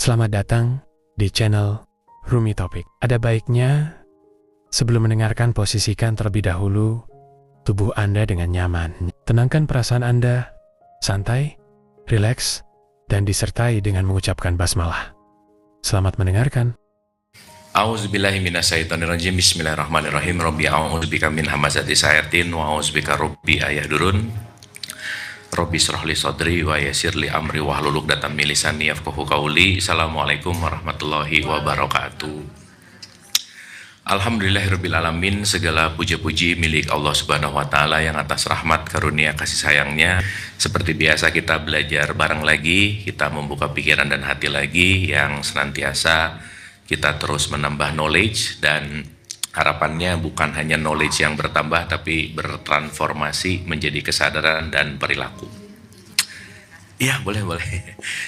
Selamat datang di channel Rumi Topik. Ada baiknya sebelum mendengarkan posisikan terlebih dahulu tubuh Anda dengan nyaman. Tenangkan perasaan Anda, santai, rileks, dan disertai dengan mengucapkan basmalah. Selamat mendengarkan. A'udzubillahi minasyaitonirrajim. Bismillahirrahmanirrahim. Rabbi a'udzubika min hamazati syayatin wa a'udzubika rabbi ayahdurun. Rabbi shrahli sadri wa yassirli amri wahlul 'uqdatam min lisani yafqahu qawli. Assalamualaikum warahmatullahi wabarakatuh. Alhamdulillahirabbil alamin, segala puja-puji milik Allah Subhanahu wa taala yang atas rahmat karunia kasih sayangnya. Seperti biasa kita belajar bareng lagi, kita membuka pikiran dan hati lagi yang senantiasa kita terus menambah knowledge, dan harapannya bukan hanya knowledge yang bertambah tapi bertransformasi menjadi kesadaran dan perilaku. Iya, boleh.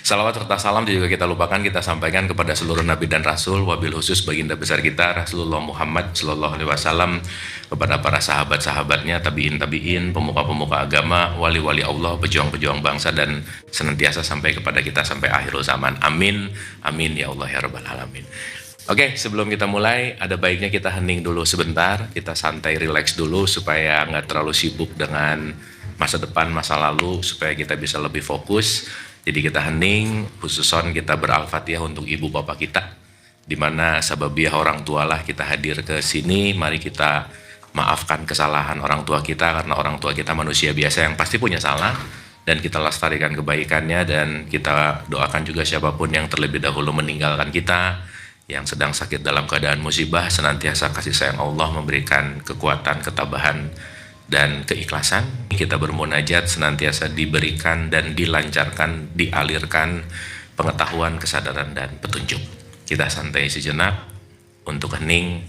Salawat serta salam juga kita lupakan, kita sampaikan kepada seluruh nabi dan rasul, wabil khusus baginda besar kita Rasulullah Muhammad Sallallahu Alaihi Wasallam, kepada para sahabat-sahabatnya, tabiin, pemuka-pemuka agama, wali-wali Allah, pejuang-pejuang bangsa, dan senantiasa sampai kepada kita sampai akhir zaman. Amin, amin ya Allah ya Rabbal Alamin. Oke, sebelum kita mulai, ada baiknya kita hening dulu sebentar, kita santai, relax dulu supaya nggak terlalu sibuk dengan masa depan, masa lalu, supaya kita bisa lebih fokus. Jadi kita hening, khususon kita ber-al-fatihah untuk ibu bapak kita, dimana sababiah orang tualah kita hadir ke sini. Mari kita maafkan kesalahan orang tua kita, karena orang tua kita manusia biasa yang pasti punya salah, dan kita lestarikan kebaikannya, dan kita doakan juga siapapun yang terlebih dahulu meninggalkan kita, yang sedang sakit dalam keadaan musibah, senantiasa kasih sayang Allah memberikan kekuatan, ketabahan, dan keikhlasan. Kita bermunajat senantiasa diberikan dan dilancarkan, dialirkan pengetahuan, kesadaran, dan petunjuk. Kita santai sejenak untuk hening.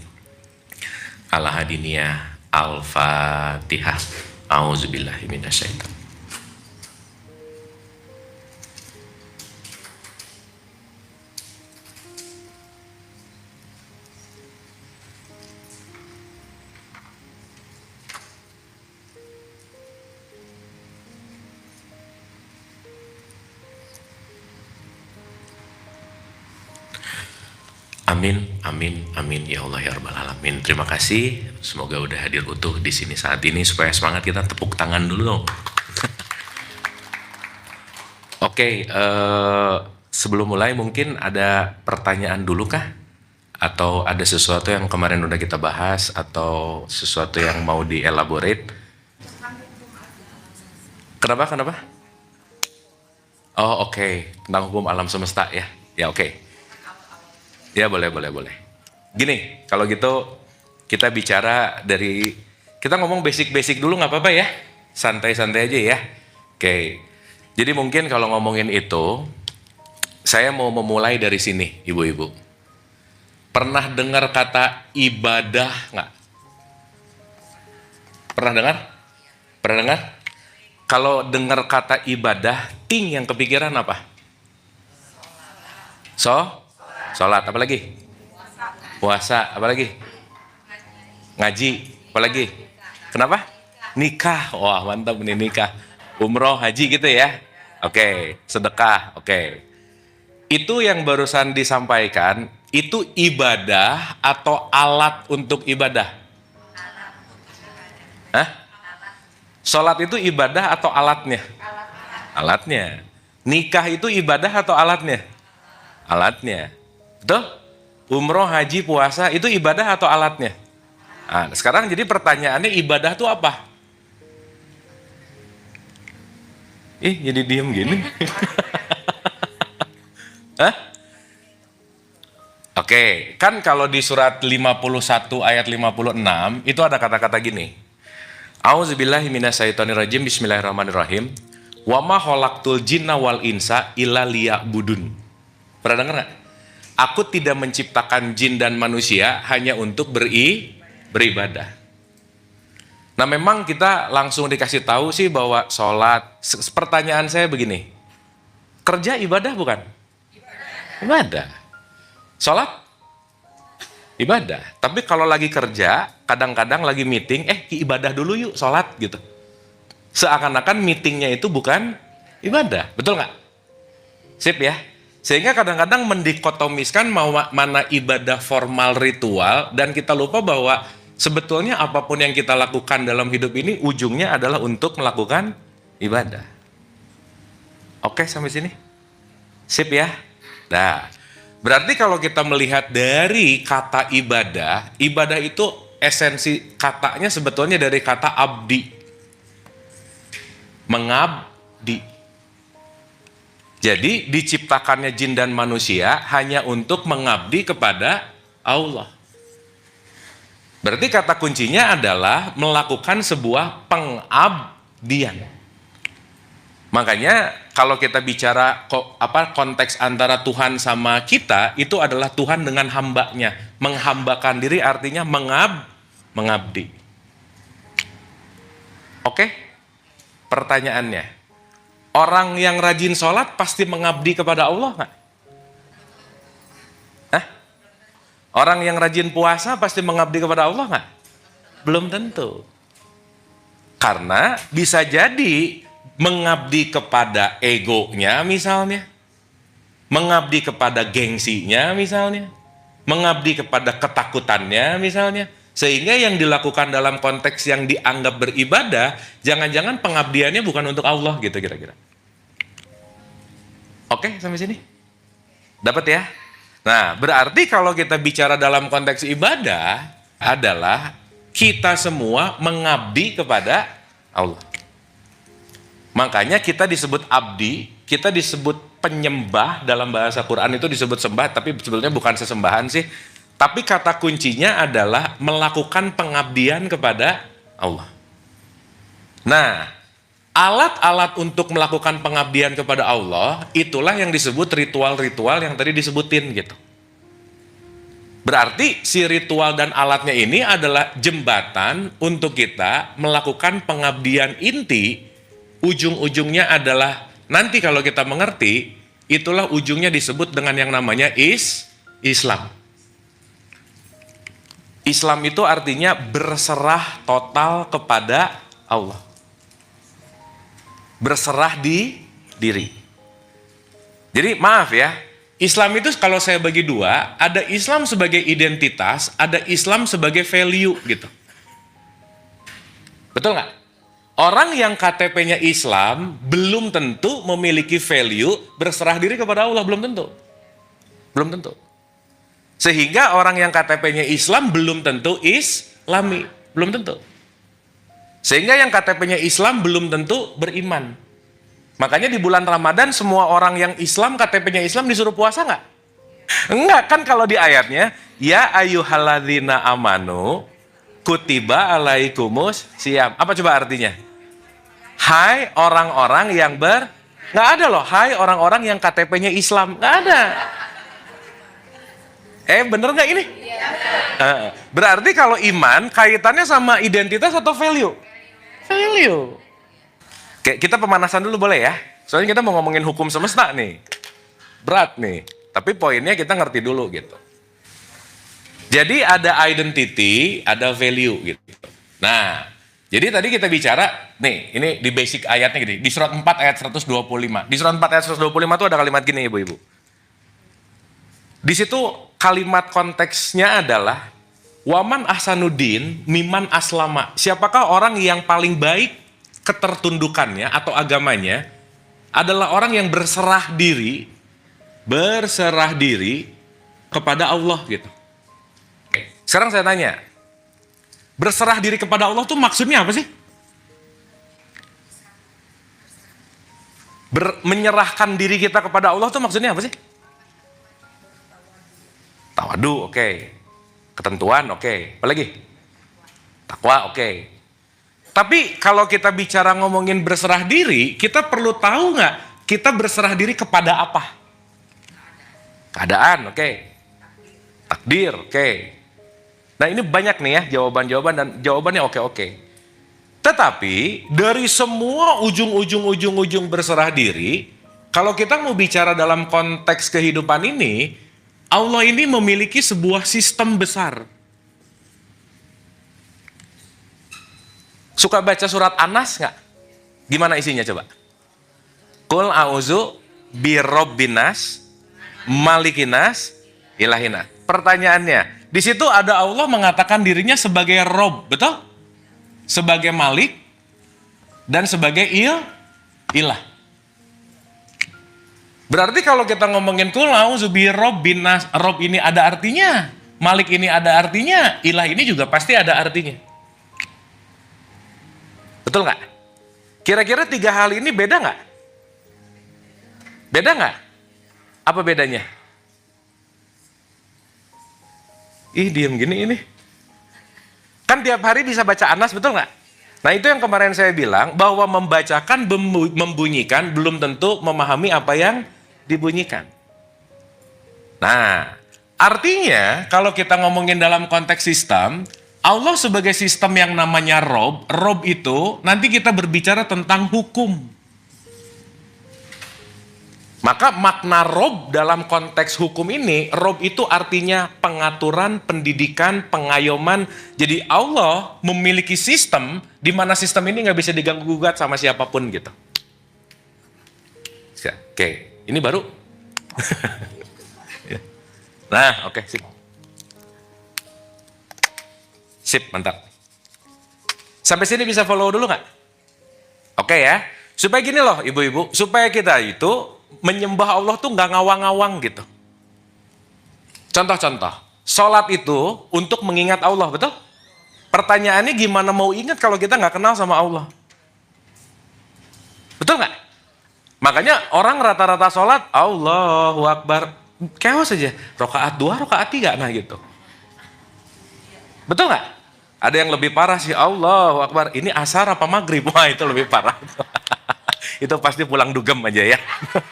Al-Hadiniyah, Al-Fatihah. A'udzubillahi minasyaitonir. Amin ya Allah ya Rabbal Alamin. Terima kasih. Semoga udah hadir utuh di sini saat ini. Supaya semangat, kita tepuk tangan dulu dong. Oke, sebelum mulai mungkin ada pertanyaan dulu kah? Atau ada sesuatu yang kemarin udah kita bahas, atau sesuatu yang mau dielaborate? Kenapa? Oh oke, tentang hukum alam semesta ya. Ya oke. Ya boleh. Gini, kalau gitu kita bicara dari, kita ngomong basic dulu nggak apa-apa ya? Santai-santai aja ya. Oke, jadi mungkin kalau ngomongin itu, saya mau memulai dari sini, ibu-ibu. Pernah dengar kata ibadah nggak? Pernah dengar? Kalau dengar kata ibadah, yang kepikiran apa? Sholat, apa lagi? Puasa, apa lagi? Ngaji, apa lagi? Kenapa? Nikah, wah mantap nih, nikah. Umroh, haji gitu ya? Oke, sedekah, oke. Itu yang barusan disampaikan, itu ibadah atau alat untuk ibadah? Hah? Sholat itu ibadah atau alatnya? Alatnya. Nikah itu ibadah atau alatnya? Alatnya. Betul? Umroh, haji, puasa itu ibadah atau alatnya? Nah, sekarang jadi pertanyaannya, ibadah itu apa? Jadi diem gini. Hah? Oke, kan kalau di surat 51 ayat 56 itu ada kata-kata gini. A'udzubillahi minasyaitonirrajim. Bismillahirrahmanirrahim. Wa ma khalaqtul jinna wal insa illa liya'budun. Pernah dengar nggak? Aku tidak menciptakan jin dan manusia hanya untuk beribadah. Nah, memang kita langsung dikasih tahu sih bahwa sholat. Pertanyaan saya begini, kerja ibadah bukan? Ibadah. Sholat? Ibadah. Tapi kalau lagi kerja, kadang-kadang lagi meeting, ibadah dulu yuk, sholat gitu. Seakan-akan meetingnya itu bukan ibadah, betul nggak? Sip ya. Sehingga kadang-kadang mendikotomiskan mana ibadah formal ritual, dan kita lupa bahwa sebetulnya apapun yang kita lakukan dalam hidup ini ujungnya adalah untuk melakukan ibadah. Oke, sampai sini? Sip ya? Nah, berarti kalau kita melihat dari kata ibadah, ibadah itu esensi katanya sebetulnya dari kata abdi. Mengabdi. Jadi diciptakannya jin dan manusia hanya untuk mengabdi kepada Allah. Berarti kata kuncinya adalah melakukan sebuah pengabdian. Makanya kalau kita bicara konteks antara Tuhan sama kita, itu adalah Tuhan dengan hambanya. Menghambakan diri artinya mengabdi. Oke? Pertanyaannya, orang yang rajin sholat pasti mengabdi kepada Allah nggak? Orang yang rajin puasa pasti mengabdi kepada Allah nggak? Belum tentu. Karena bisa jadi mengabdi kepada egonya misalnya, mengabdi kepada gengsinya misalnya, mengabdi kepada ketakutannya misalnya, sehingga yang dilakukan dalam konteks yang dianggap beribadah, jangan-jangan pengabdiannya bukan untuk Allah gitu kira-kira. Oke, sampai sini? Dapat ya? Nah, berarti kalau kita bicara dalam konteks ibadah adalah kita semua mengabdi kepada Allah. Makanya kita disebut abdi, kita disebut penyembah, dalam bahasa Quran itu disebut sembah, tapi sebetulnya bukan sesembahan sih. Tapi kata kuncinya adalah melakukan pengabdian kepada Allah. Nah, alat-alat untuk melakukan pengabdian kepada Allah, itulah yang disebut ritual-ritual yang tadi disebutin gitu. Berarti si ritual dan alatnya ini adalah jembatan untuk kita melakukan pengabdian inti. Ujung-ujungnya adalah, nanti kalau kita mengerti, itulah ujungnya disebut dengan yang namanya Islam. Islam itu artinya berserah total kepada Allah. Berserah diri. Jadi maaf ya, Islam itu kalau saya bagi dua, ada Islam sebagai identitas, ada Islam sebagai value gitu. Betul nggak? Orang yang KTP-nya Islam belum tentu memiliki value berserah diri kepada Allah, belum tentu. Belum tentu. Sehingga orang yang KTP-nya Islam belum tentu Islami, belum tentu. Sehingga yang KTP-nya Islam belum tentu beriman. Makanya di bulan Ramadan semua orang yang Islam, KTP-nya Islam disuruh puasa nggak? Enggak, kan kalau di ayatnya, ya ayyuhalladzina amanu kutiba alaikumus siyam. Apa coba artinya? Hai orang-orang yang nggak ada loh, hai orang-orang yang KTP-nya Islam. Nggak ada. Bener nggak ini? Berarti kalau iman kaitannya sama identitas atau value? Value. Oke, kita pemanasan dulu boleh ya? Soalnya kita mau ngomongin hukum semesta nih. Berat nih. Tapi poinnya kita ngerti dulu gitu. Jadi ada identity, ada value gitu. Nah, jadi tadi kita bicara, nih ini di basic ayatnya gini. Di surat 4 ayat 125. Di surat 4 ayat 125 itu ada kalimat gini ibu-ibu. Di situ kalimat konteksnya adalah waman ahsanuddin miman aslama. Siapakah orang yang paling baik ketertundukannya atau agamanya adalah orang yang berserah diri kepada Allah gitu. Sekarang saya tanya, berserah diri kepada Allah tuh maksudnya apa sih? Menyerahkan diri kita kepada Allah tuh maksudnya apa sih? Tawadu, oke. Ketentuan, oke. Apa lagi? Takwa, oke. Tapi kalau kita bicara ngomongin berserah diri, kita perlu tahu nggak kita berserah diri kepada apa? Keadaan, oke. Takdir, oke. Nah ini banyak nih ya jawaban-jawaban dan jawabannya oke-oke. Tetapi dari semua ujung berserah diri, kalau kita mau bicara dalam konteks kehidupan ini, Allah ini memiliki sebuah sistem besar. Suka baca surat An-Nas nggak? Gimana isinya coba? Qul a'udzu birabbinas, Malikinas, Ilahinas. Pertanyaannya, di situ ada Allah mengatakan dirinya sebagai Rob, betul? Sebagai Malik dan sebagai Ilah. Berarti kalau kita ngomongin kul a'udzubi rabbin nas, Rob ini ada artinya, Malik ini ada artinya, Ilah ini juga pasti ada artinya. Betul nggak? Kira-kira 3 hal ini beda nggak? Beda nggak? Apa bedanya? Ih, diem gini ini. Kan tiap hari bisa baca Anas, betul nggak? Nah, itu yang kemarin saya bilang, bahwa membacakan, membunyikan, belum tentu memahami apa yang dibunyikan. Nah, artinya, kalau kita ngomongin dalam konteks sistem, Allah sebagai sistem yang namanya Rob itu, nanti kita berbicara tentang hukum. Maka makna Rob dalam konteks hukum ini, Rob itu artinya pengaturan, pendidikan, pengayoman. Jadi Allah memiliki sistem, di mana sistem ini nggak bisa diganggu-gugat sama siapapun gitu. Oke, ini baru. Nah, oke, sip. Sip, mantap. Sampai sini bisa follow dulu nggak? Oke ya. Supaya gini loh ibu-ibu, supaya kita itu menyembah Allah tuh nggak ngawang-ngawang gitu. Contoh-contoh, sholat itu untuk mengingat Allah, betul? Pertanyaannya gimana mau ingat kalau kita nggak kenal sama Allah? Betul nggak? Makanya orang rata-rata sholat, Allahu Akbar, chaos aja. Rokaat 2, rokaat 3, nah gitu. Betul nggak? Ada yang lebih parah sih, Allahu Akbar, ini asar apa maghrib? Wah, itu lebih parah. Itu pasti pulang dugem aja ya.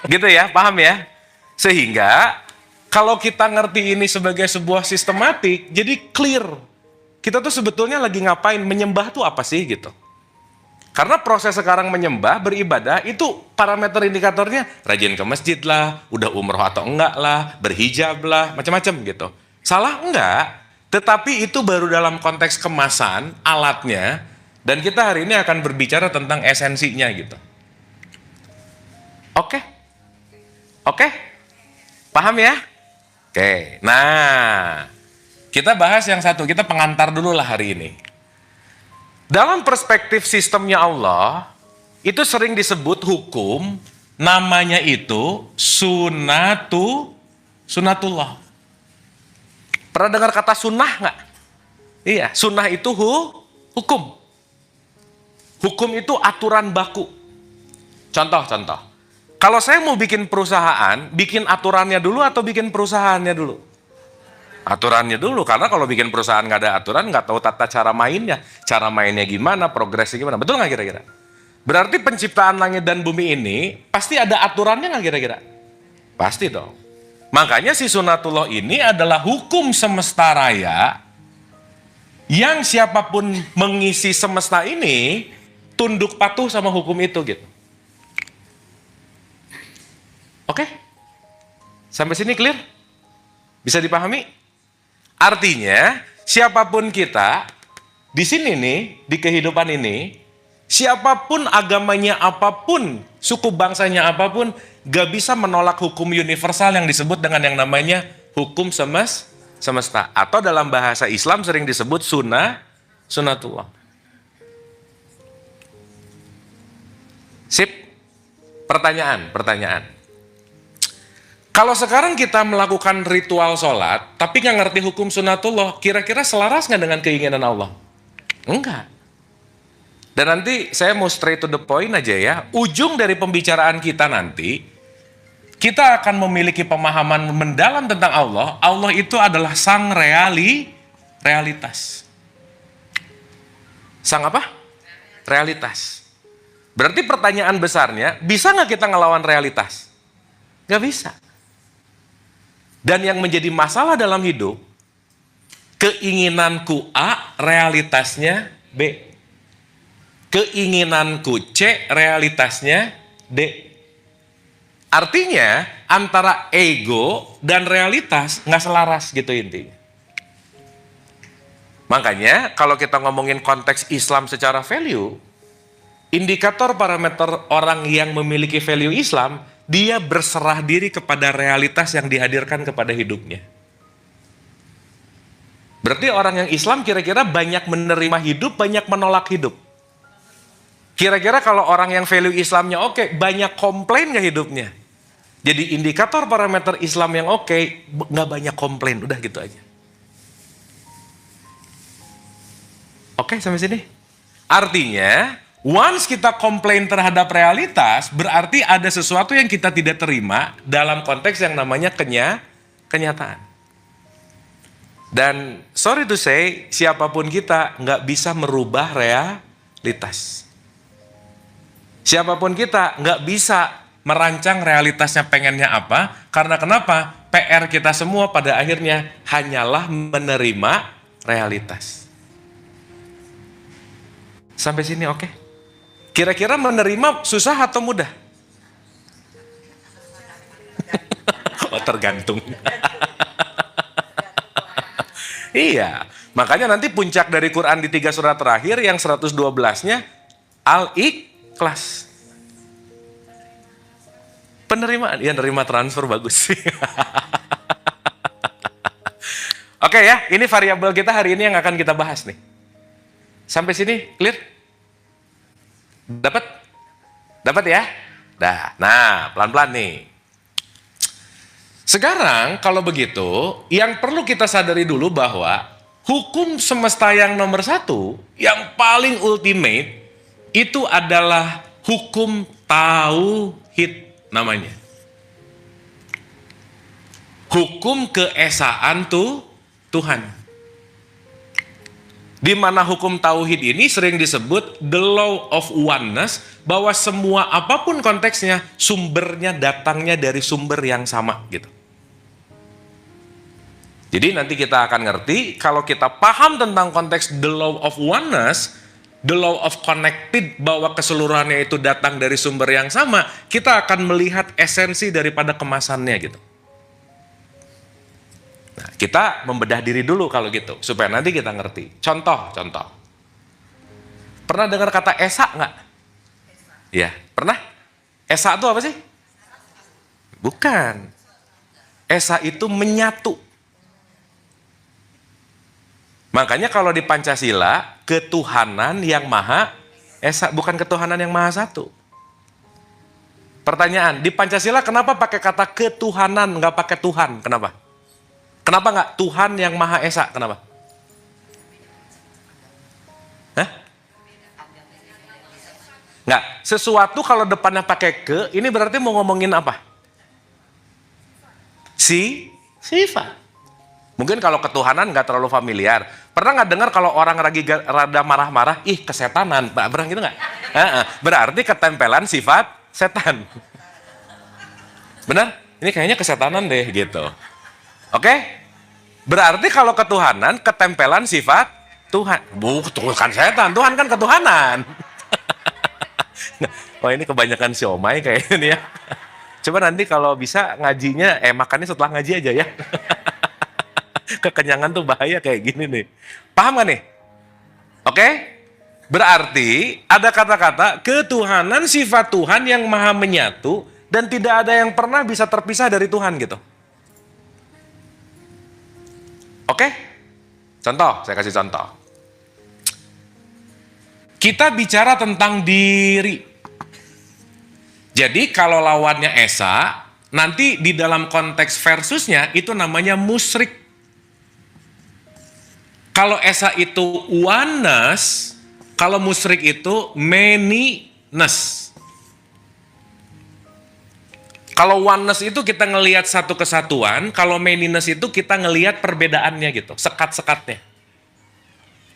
Gitu ya, paham ya? Sehingga kalau kita ngerti ini sebagai sebuah sistematik, jadi clear. Kita tuh sebetulnya lagi ngapain, menyembah tuh apa sih gitu. Karena proses sekarang menyembah, beribadah, itu parameter indikatornya rajin ke masjid lah, udah umroh atau enggak lah, berhijab lah, macam-macam gitu. Salah enggak, tetapi itu baru dalam konteks kemasan, alatnya, dan kita hari ini akan berbicara tentang esensinya gitu. Oke? Oke? Paham ya? Oke, nah kita bahas yang satu, kita pengantar dulu lah hari ini. Dalam perspektif sistemnya Allah, itu sering disebut hukum, namanya itu sunatullah. Pernah dengar kata sunnah nggak? Iya, sunnah itu hukum. Hukum itu aturan baku. Contoh. Kalau saya mau bikin perusahaan, bikin aturannya dulu atau bikin perusahaannya dulu? Aturannya dulu, karena kalau bikin perusahaan nggak ada aturan, nggak tahu tata cara mainnya. Cara mainnya gimana, progresnya gimana. Betul nggak kira-kira? Berarti penciptaan langit dan bumi ini, pasti ada aturannya nggak kira-kira? Pasti dong. Makanya si sunatullah ini adalah hukum semesta raya, yang siapapun mengisi semesta ini, tunduk patuh sama hukum itu gitu. Oke? Sampai sini clear? Bisa dipahami? Artinya, siapapun kita, di sini nih, di kehidupan ini, siapapun agamanya apapun, suku bangsanya apapun, gak bisa menolak hukum universal yang disebut dengan yang namanya hukum semesta. Atau dalam bahasa Islam sering disebut sunatullah. Sip? Pertanyaan. Kalau sekarang kita melakukan ritual sholat, tapi nggak ngerti hukum sunatullah, kira-kira selaras nggak dengan keinginan Allah? Enggak. Dan nanti saya mau straight to the point aja ya. Ujung dari pembicaraan kita nanti, kita akan memiliki pemahaman mendalam tentang Allah. Allah itu adalah sang realitas. Sang apa? Realitas. Berarti pertanyaan besarnya, bisa nggak kita ngelawan realitas? Nggak bisa. Dan yang menjadi masalah dalam hidup, keinginanku A, realitasnya B. Keinginanku C, realitasnya D. Artinya, antara ego dan realitas nggak selaras gitu intinya. Makanya, kalau kita ngomongin konteks Islam secara value, indikator parameter orang yang memiliki value Islam, Dia berserah diri kepada realitas yang dihadirkan kepada hidupnya. Berarti orang yang Islam kira-kira banyak menerima hidup, banyak menolak hidup. Kira-kira kalau orang yang value Islamnya oke, banyak komplain gak hidupnya? Jadi indikator parameter Islam yang oke, gak banyak komplain, udah gitu aja. Oke, sampai sini? Artinya, once kita komplain terhadap realitas, berarti ada sesuatu yang kita tidak terima dalam konteks yang namanya kenyataan. Dan sorry to say, siapapun kita nggak bisa merubah realitas. Siapapun kita nggak bisa merancang realitasnya pengennya apa, karena kenapa? PR kita semua pada akhirnya hanyalah menerima realitas. Sampai sini oke? Kira-kira menerima susah atau mudah? Oh, tergantung. Iya, makanya nanti puncak dari Quran di 3 surat terakhir yang 112-nya Al-Ikhlas. Penerimaan, ya nerima transfer bagus. Oke ya, ini variabel kita hari ini yang akan kita bahas nih. Sampai sini clear? Dapat? Dapat ya? Nah, pelan-pelan nih. Sekarang kalau begitu, yang perlu kita sadari dulu bahwa hukum semesta yang nomor 1, yang paling ultimate, itu adalah hukum tauhid namanya. Hukum keesaan Tuhan. Di mana hukum tauhid ini sering disebut the law of oneness, bahwa semua apapun konteksnya, sumbernya datangnya dari sumber yang sama gitu. Jadi nanti kita akan ngerti, kalau kita paham tentang konteks the law of oneness, the law of connected, bahwa keseluruhannya itu datang dari sumber yang sama, kita akan melihat esensi daripada kemasannya gitu. Nah, kita membedah diri dulu kalau gitu, supaya nanti kita ngerti. Contoh. Pernah dengar kata esa nggak? Iya, pernah? Esa itu apa sih? Bukan. Esa itu menyatu. Makanya kalau di Pancasila, ketuhanan yang maha esa, bukan ketuhanan yang maha satu. Pertanyaan, di Pancasila kenapa pakai kata ketuhanan, nggak pakai Tuhan? Kenapa? Kenapa nggak Tuhan yang Maha Esa? Kenapa? Hah? Nggak. Sesuatu kalau depannya pakai ke, ini berarti mau ngomongin apa? Sifat. Mungkin kalau ketuhanan nggak terlalu familiar. Pernah nggak dengar kalau orang lagi rada marah-marah, ih kesetanan, pernah gitu nggak? Berarti ketempelan sifat setan. Benar? Ini kayaknya kesetanan deh gitu. Oke? Berarti kalau ketuhanan, ketempelan sifat Tuhan. Bukan setan, Tuhan kan ketuhanan. Oh ini kebanyakan siomay kayaknya nih ya. Coba nanti kalau bisa ngajinya, makannya setelah ngaji aja ya. Kekenyangan tuh bahaya kayak gini nih. Paham gak nih? Oke? Berarti ada kata-kata ketuhanan sifat Tuhan yang maha menyatu dan tidak ada yang pernah bisa terpisah dari Tuhan gitu. Oke? Contoh, saya kasih contoh. Kita bicara tentang diri. Jadi kalau lawannya esa, nanti di dalam konteks versusnya itu namanya musyrik. Kalau esa itu oneness, kalau musyrik itu manyness. Kalau oneness itu kita ngelihat satu kesatuan, kalau manyness itu kita ngelihat perbedaannya gitu, sekat-sekatnya.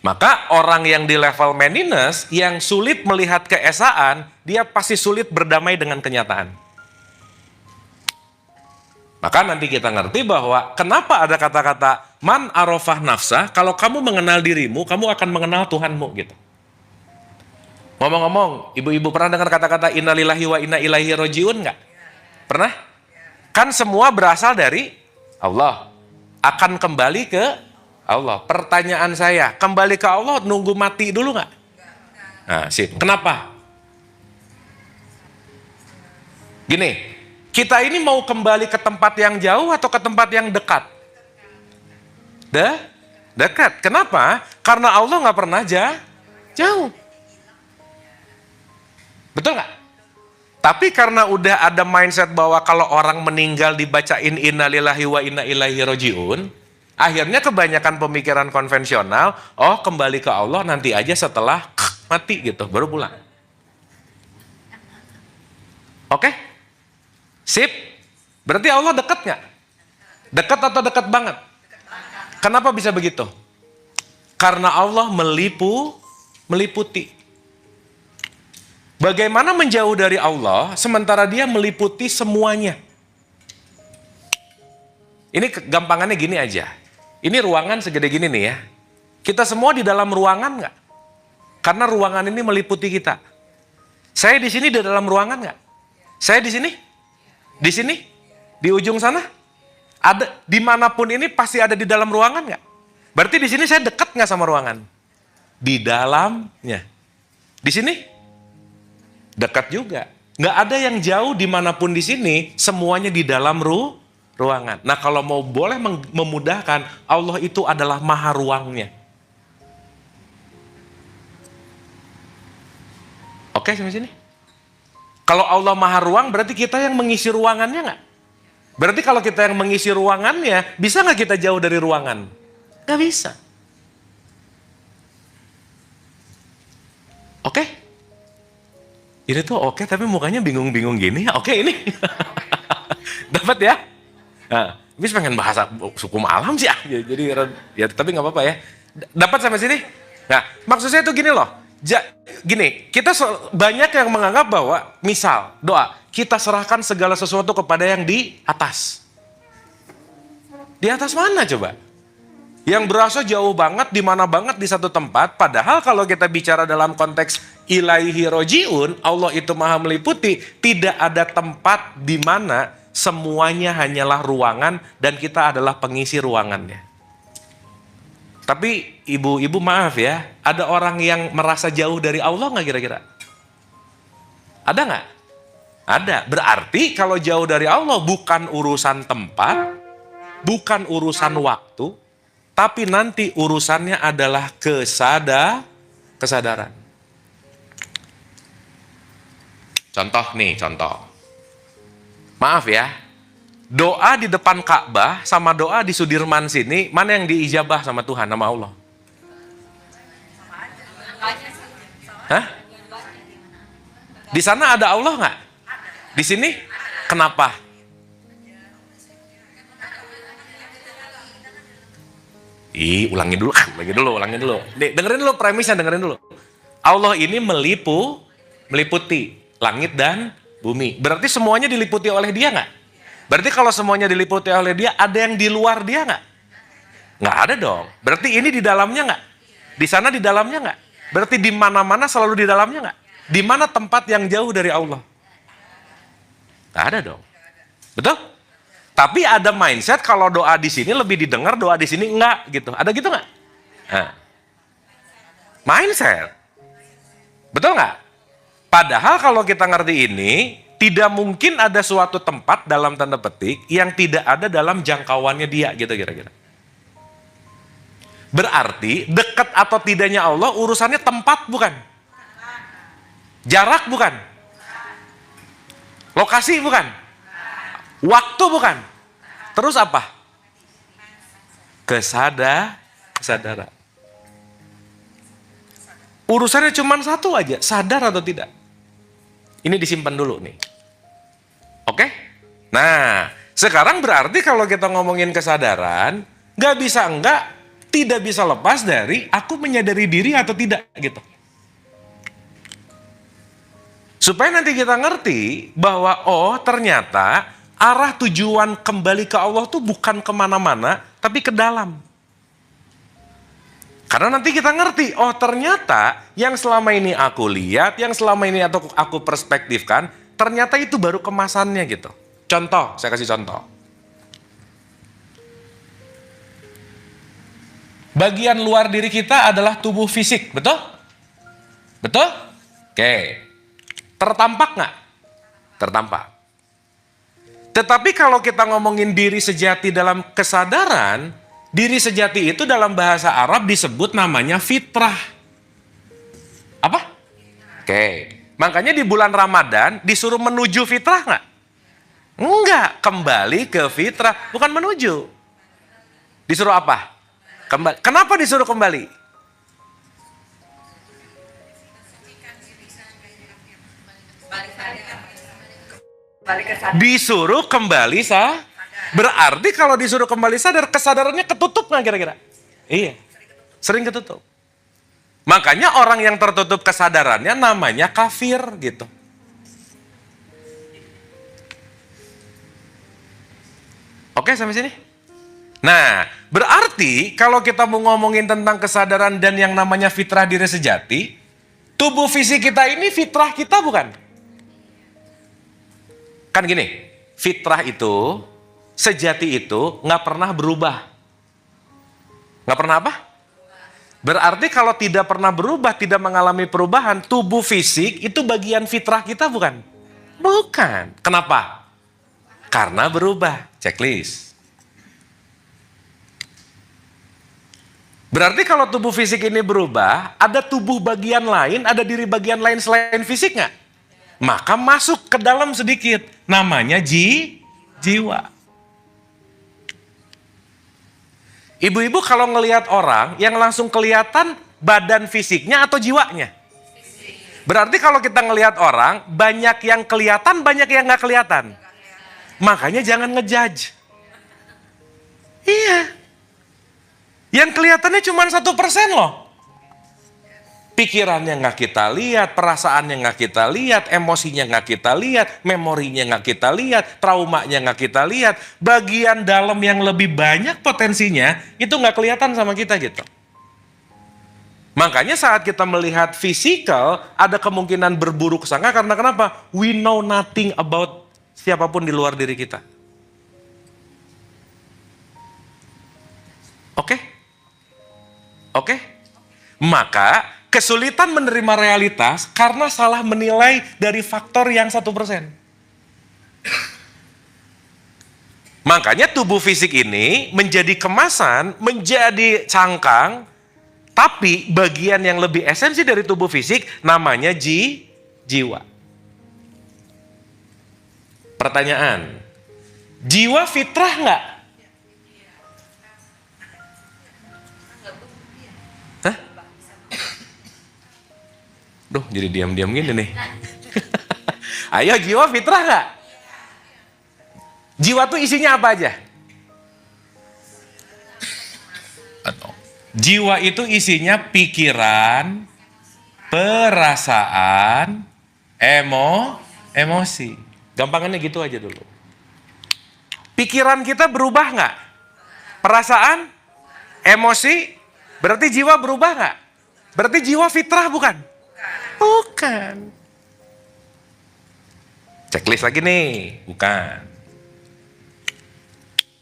Maka orang yang di level manyness, yang sulit melihat keesaan, dia pasti sulit berdamai dengan kenyataan. Maka nanti kita ngerti bahwa kenapa ada kata-kata man arafah nafsah, kalau kamu mengenal dirimu, kamu akan mengenal Tuhanmu gitu. Ngomong-ngomong, ibu-ibu pernah dengar kata-kata innalillahi wa inna ilaihi rajiun nggak? Pernah? Kan semua berasal dari Allah. Akan kembali ke Allah. Pertanyaan saya, kembali ke Allah nunggu mati dulu nggak? Nah, sip. Kenapa? Gini, Kita ini mau kembali ke tempat yang jauh atau ke tempat yang dekat? Dekat. Kenapa? Karena Allah nggak pernah jauh. Betul nggak? Tapi karena udah ada mindset bahwa kalau orang meninggal dibacain innalillahi wa inna ilaihi rajiun, akhirnya kebanyakan pemikiran konvensional, oh kembali ke Allah nanti aja setelah mati gitu, baru pulang. Oke? Sip? Berarti Allah dekat nggak? Dekat atau dekat banget? Kenapa bisa begitu? Karena Allah meliputi. Bagaimana menjauh dari Allah sementara Dia meliputi semuanya? Ini gampangannya gini aja. Ini ruangan segede gini nih ya. Kita semua di dalam ruangan nggak? Karena ruangan ini meliputi kita. Saya di sini di dalam ruangan nggak? Saya di sini? Di sini? Di ujung sana? Ada dimanapun ini pasti ada di dalam ruangan nggak? Berarti di sini saya dekat nggak sama ruangan? Di dalamnya. Di sini? Dekat juga. Nggak ada yang jauh dimanapun di sini, semuanya di dalam ruangan. Nah kalau mau boleh memudahkan, Allah itu adalah maha ruangnya. Oke sampai sini? Kalau Allah maha ruang, berarti kita yang mengisi ruangannya nggak? Berarti kalau kita yang mengisi ruangannya, bisa nggak kita jauh dari ruangan? Nggak bisa. Oke? Ini tuh oke, tapi mukanya bingung-bingung gini. Oke ini. Dapat ya? Nah, habis pengen bahasa suku alam sih. Jadi ya tapi nggak apa-apa ya. Dapat sampai sini? Nah, maksud saya tuh gini loh. Gini, kita banyak yang menganggap bahwa misal doa, kita serahkan segala sesuatu kepada yang di atas. Di atas mana coba? Yang berasa jauh banget, di mana banget di satu tempat, padahal kalau kita bicara dalam konteks ilaihi rojiun, Allah itu maha meliputi, tidak ada tempat di mana semuanya hanyalah ruangan dan kita adalah pengisi ruangannya. Tapi ibu-ibu maaf ya, ada orang yang merasa jauh dari Allah nggak kira-kira? Ada nggak? Ada. Berarti kalau jauh dari Allah bukan urusan tempat, bukan urusan waktu, tapi nanti urusannya adalah kesadaran. Contoh. Maaf ya, doa di depan Ka'bah sama doa di Sudirman sini, mana yang diijabah sama Tuhan, nama Allah? Hah? Di sana ada Allah nggak? Di sini? Kenapa? Ulangin dulu. Dengerin dulu premisnya, Allah ini meliputi langit dan bumi. Berarti semuanya diliputi oleh Dia nggak? Berarti kalau semuanya diliputi oleh Dia, ada yang di luar Dia nggak? Nggak ada dong. Berarti ini di dalamnya nggak? Di sana di dalamnya nggak? Berarti di mana-mana selalu di dalamnya nggak? Di mana tempat yang jauh dari Allah? Nggak ada dong. Betul? Tapi ada mindset kalau doa di sini lebih didengar, doa di sini enggak gitu. Ada gitu nggak? Nah. Mindset. Betul nggak? Padahal kalau kita ngerti ini, tidak mungkin ada suatu tempat dalam tanda petik yang tidak ada dalam jangkauannya Dia gitu kira-kira. Berarti dekat atau tidaknya Allah urusannya tempat bukan? Jarak bukan? Lokasi bukan? Waktu bukan? Terus apa? Kesadaran. Urusannya cuma satu aja, sadar atau tidak? Ini disimpan dulu nih. Oke? Nah, sekarang berarti kalau kita ngomongin kesadaran, tidak bisa lepas dari aku menyadari diri atau tidak gitu. Supaya nanti kita ngerti bahwa ternyata arah tujuan kembali ke Allah tuh bukan kemana-mana, tapi ke dalam. Karena nanti kita ngerti, ternyata yang selama ini aku lihat, yang selama ini atau aku perspektifkan, ternyata itu baru kemasannya gitu. Contoh, saya kasih contoh. Bagian luar diri kita adalah tubuh fisik, betul? Betul? Oke. Tertampak nggak? Tertampak. Tetapi kalau kita ngomongin diri sejati dalam kesadaran, diri sejati itu dalam bahasa Arab disebut namanya fitrah. Apa? Oke. Makanya di bulan Ramadan disuruh menuju fitrah nggak? Enggak, kembali ke fitrah, bukan menuju. Disuruh apa? Kembali. Kenapa disuruh kembali? Disuruh kembali berarti kalau disuruh kembali sadar, kesadarannya ketutup nggak kira-kira? Iya, sering ketutup. Makanya orang yang tertutup kesadarannya namanya kafir gitu. Oke, sampai sini? Nah, berarti kalau kita mau ngomongin tentang kesadaran dan yang namanya fitrah diri sejati, tubuh fisik kita ini fitrah kita bukan? Kan gini, fitrah itu, sejati itu nggak pernah berubah. Nggak pernah apa? Berarti kalau tidak pernah berubah, tidak mengalami perubahan, tubuh fisik itu bagian fitrah kita bukan? Bukan. Kenapa? Karena berubah. Checklist. Berarti kalau tubuh fisik ini berubah, ada tubuh bagian lain, ada diri bagian lain selain fisik nggak? Maka masuk ke dalam sedikit. Namanya jiwa. Ibu-ibu kalau ngelihat orang yang langsung kelihatan badan fisiknya atau jiwanya? Berarti kalau kita ngelihat orang, banyak yang kelihatan, banyak yang nggak kelihatan. Makanya jangan ngejudge. Iya. Yang kelihatannya cuma 1% loh. Pikirannya nggak kita lihat, perasaannya nggak kita lihat, emosinya nggak kita lihat, memorinya nggak kita lihat, traumanya nggak kita lihat. Bagian dalam yang lebih banyak potensinya itu nggak kelihatan sama kita gitu. Makanya saat kita melihat fisikal, ada kemungkinan berburuk sangka karena kenapa? We know nothing about siapapun di luar diri kita. Oke? Oke? Maka kesulitan menerima realitas karena salah menilai dari faktor yang 1%. Makanya tubuh fisik ini menjadi kemasan, menjadi cangkang, tapi bagian yang lebih esensi dari tubuh fisik namanya jiwa. Pertanyaan, jiwa fitrah nggak? Hah? Duh, jadi diam-diam gini nih. Ayo, jiwa fitrah nggak? Jiwa tuh isinya apa aja? Jiwa itu isinya pikiran, perasaan, emosi. Gampangannya gitu aja dulu. Pikiran kita berubah nggak? Perasaan, emosi, berarti jiwa berubah nggak? Berarti jiwa fitrah bukan? Bukan. Checklist lagi nih, bukan.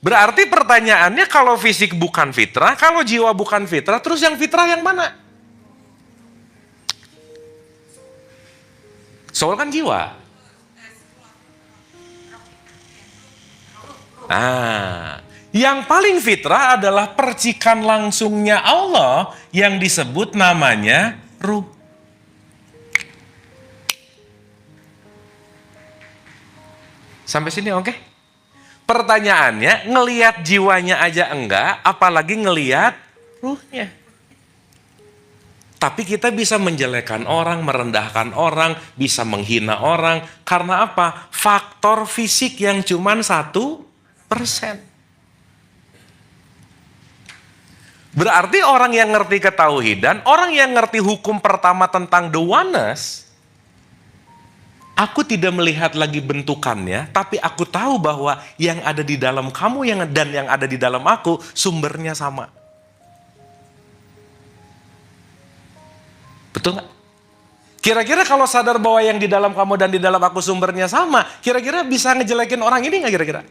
Berarti pertanyaannya kalau fisik bukan fitrah, kalau jiwa bukan fitrah, terus yang fitrah yang mana? Soul kan jiwa. Nah, yang paling fitrah adalah percikan langsungnya Allah yang disebut namanya ruh. Sampai sini oke? Pertanyaannya, ngelihat jiwanya aja enggak, apalagi ngelihat ruhnya. Tapi kita bisa menjelekkan orang, merendahkan orang, bisa menghina orang. Karena apa? Faktor fisik yang cuma 1%. Berarti orang yang ngerti ketauhidan, orang yang ngerti hukum pertama tentang the oneness, aku tidak melihat lagi bentukannya, tapi aku tahu bahwa yang ada di dalam kamu dan yang ada di dalam aku, sumbernya sama. Betul nggak? Kira-kira kalau sadar bahwa yang di dalam kamu dan di dalam aku sumbernya sama, kira-kira bisa ngejelekin orang ini nggak kira-kira?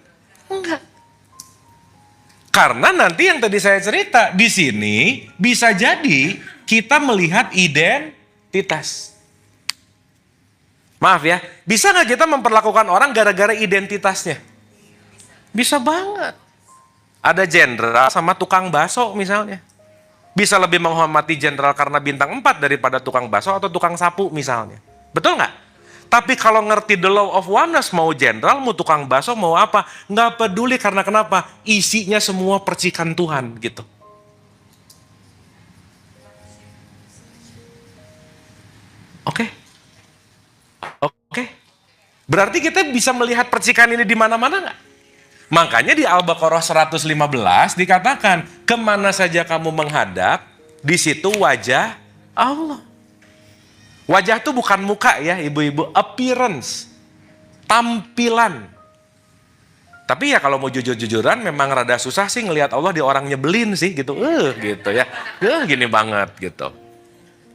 Enggak. Karena nanti yang tadi saya cerita, di sini bisa jadi kita melihat identitas. Maaf ya, bisa nggak kita memperlakukan orang gara-gara identitasnya? Bisa banget. Ada jenderal sama tukang bakso misalnya. Bisa lebih menghormati jenderal karena bintang 4 daripada tukang bakso atau tukang sapu misalnya. Betul nggak? Tapi kalau ngerti the law of oneness, mau jenderal, mau tukang bakso, mau apa, nggak peduli karena kenapa? Isinya semua percikan Tuhan gitu. Oke. Oke. Berarti kita bisa melihat percikan ini di mana-mana nggak? Makanya di Al-Baqarah 115 dikatakan, kemana saja kamu menghadap, di situ wajah Allah. Wajah itu bukan muka ya ibu-ibu, appearance, tampilan. Tapi ya kalau mau jujur-jujuran memang rada susah sih ngelihat Allah di orang nyebelin sih gitu. Gitu ya. Gini banget gitu.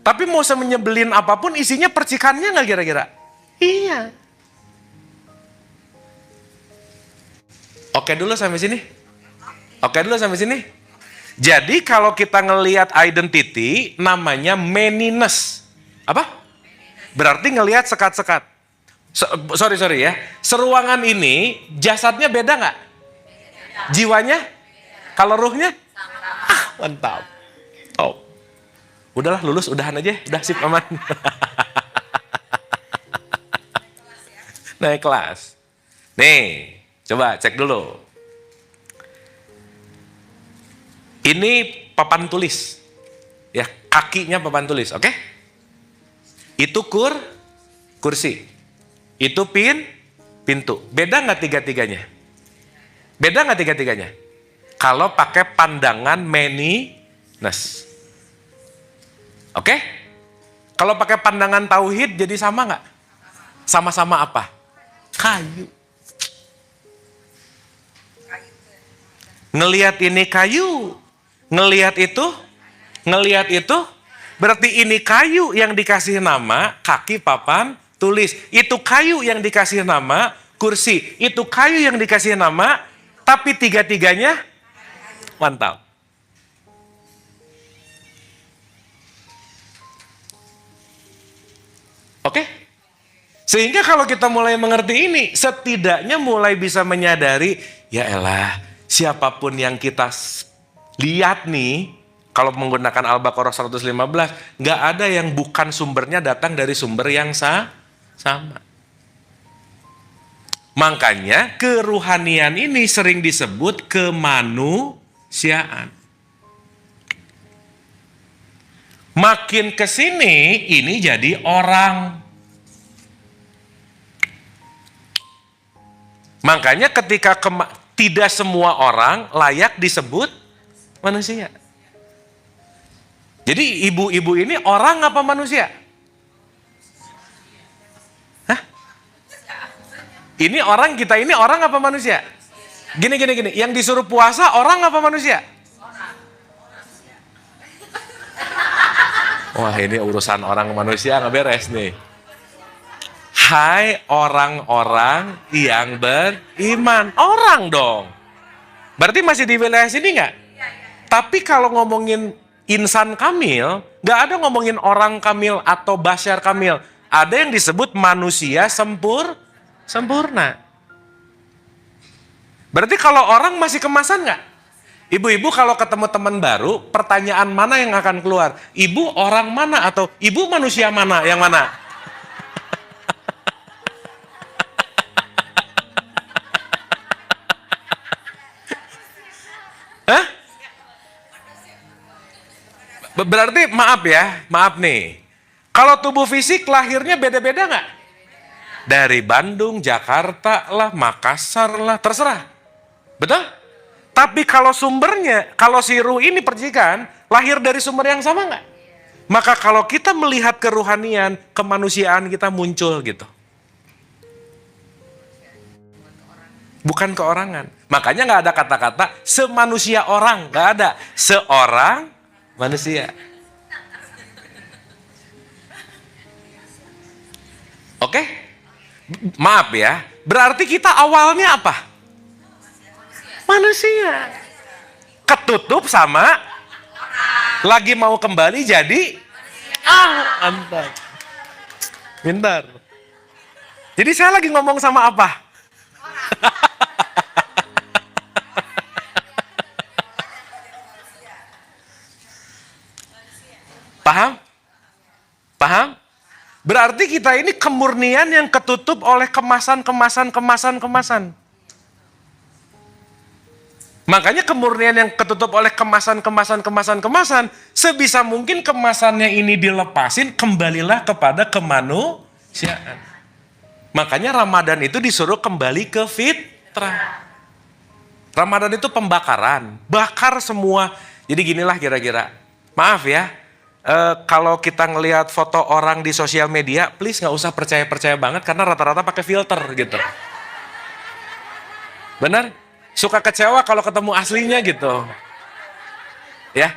Tapi mau semenyebelin apapun isinya percikannya nggak kira-kira? Iya. Oke dulu sampai sini. Oke dulu sampai sini. Jadi kalau kita ngelihat identity namanya manyness. Apa? Berarti ngelihat sekat-sekat. Sorry ya. Seruangan ini jasadnya beda nggak? Jiwanya? Kalau ruhnya? Mantap. Oh. Udahlah lulus, udahan aja. Udah sip aman. Naik kelas. Nih, coba cek dulu. Ini papan tulis. Ya, kakinya papan tulis, oke? Itu kursi. Itu pintu. Beda nggak tiga-tiganya? Beda nggak tiga-tiganya? Kalau pakai pandangan manyness. Oke? Kalau pakai pandangan tauhid jadi sama nggak? Sama-sama apa? Kayu. Ngelihat ini kayu. Ngelihat itu. Berarti ini kayu yang dikasih nama kaki papan tulis. Itu kayu yang dikasih nama kursi. Itu kayu yang dikasih nama, tapi tiga-tiganya mantap. Oke? Sehingga kalau kita mulai mengerti ini, setidaknya mulai bisa menyadari, ya elah, siapapun yang kita lihat nih, kalau menggunakan Al-Baqarah 115, nggak ada yang bukan sumbernya datang dari sumber yang sama. Makanya keruhanian ini sering disebut kemanusiaan. Makin kesini, ini jadi orang. Makanya ketika tidak semua orang layak disebut manusia. Jadi ibu-ibu ini orang apa manusia? Hah? Ini orang, kita ini orang apa manusia? Gini. Yang disuruh puasa orang apa manusia? Wah, ini urusan orang manusia nggak beres nih. Hai orang-orang yang beriman. Orang dong. Berarti masih di wilayah sini nggak? Tapi kalau ngomongin insan kamil, nggak ada ngomongin orang kamil atau basyar kamil. Ada yang disebut manusia sempurna. Berarti kalau orang masih kemasan nggak? Ibu-ibu kalau ketemu teman baru, pertanyaan mana yang akan keluar? Ibu orang mana atau ibu manusia mana? Yang mana? Hah? Berarti maaf nih. Kalau tubuh fisik lahirnya beda-beda nggak? Dari Bandung, Jakarta lah, Makassar lah, terserah. Betul? Tapi kalau sumbernya, kalau si ruh ini percikan, lahir dari sumber yang sama nggak? Maka kalau kita melihat keruhanian, kemanusiaan kita muncul gitu. Bukan keorangan. Makanya nggak ada kata-kata semanusia orang, nggak ada. Seorang manusia. Oke? Maaf ya, berarti kita awalnya apa? Manusia. Ketutup sama lagi mau kembali jadi mantap. Pintar. Jadi saya lagi ngomong sama apa? Paham? Paham? Berarti kita ini kemurnian yang ketutup oleh kemasan. Makanya kemurnian yang ketutup oleh kemasan. Sebisa mungkin kemasannya ini dilepasin, kembalilah kepada kemanusiaan. Makanya Ramadan itu disuruh kembali ke fitrah. Ramadan itu pembakaran, bakar semua. Jadi ginilah kira-kira. Maaf ya, kalau kita ngelihat foto orang di sosial media, please nggak usah percaya banget karena rata-rata pakai filter gitu. Benar? Suka kecewa kalau ketemu aslinya gitu. Ya,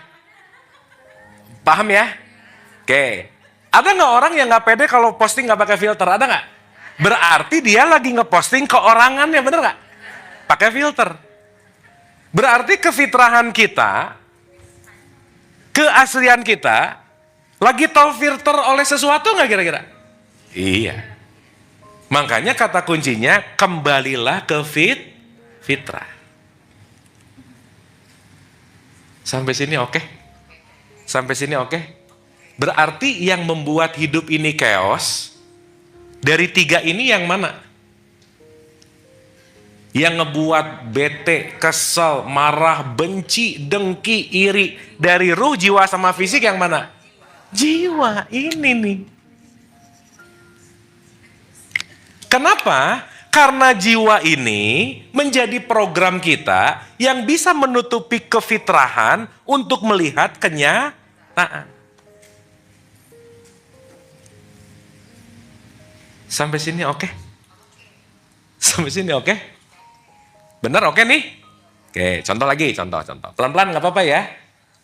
paham ya? Oke. Ada nggak orang yang nggak pede kalau posting nggak pakai filter? Ada nggak? Berarti dia lagi ngeposting keorangannya, bener nggak? Pakai filter. Berarti kefitrahan kita, keaslian kita, lagi terfilter oleh sesuatu nggak kira-kira? Iya. Makanya kata kuncinya, kembalilah ke fitrah. Sampai sini oke? Sampai sini oke? Berarti yang membuat hidup ini chaos, dari 3 ini yang mana? Yang ngebuat bete, kesel, marah, benci, dengki, iri dari ruh, jiwa, sama fisik yang mana? Jiwa, ini nih. Kenapa? Karena jiwa ini menjadi program kita yang bisa menutupi kefitrahan untuk melihat kenyataan. Sampai sini oke? Sampai sini oke? Bener oke nih? Oke, contoh lagi, contoh. Pelan-pelan nggak apa-apa ya?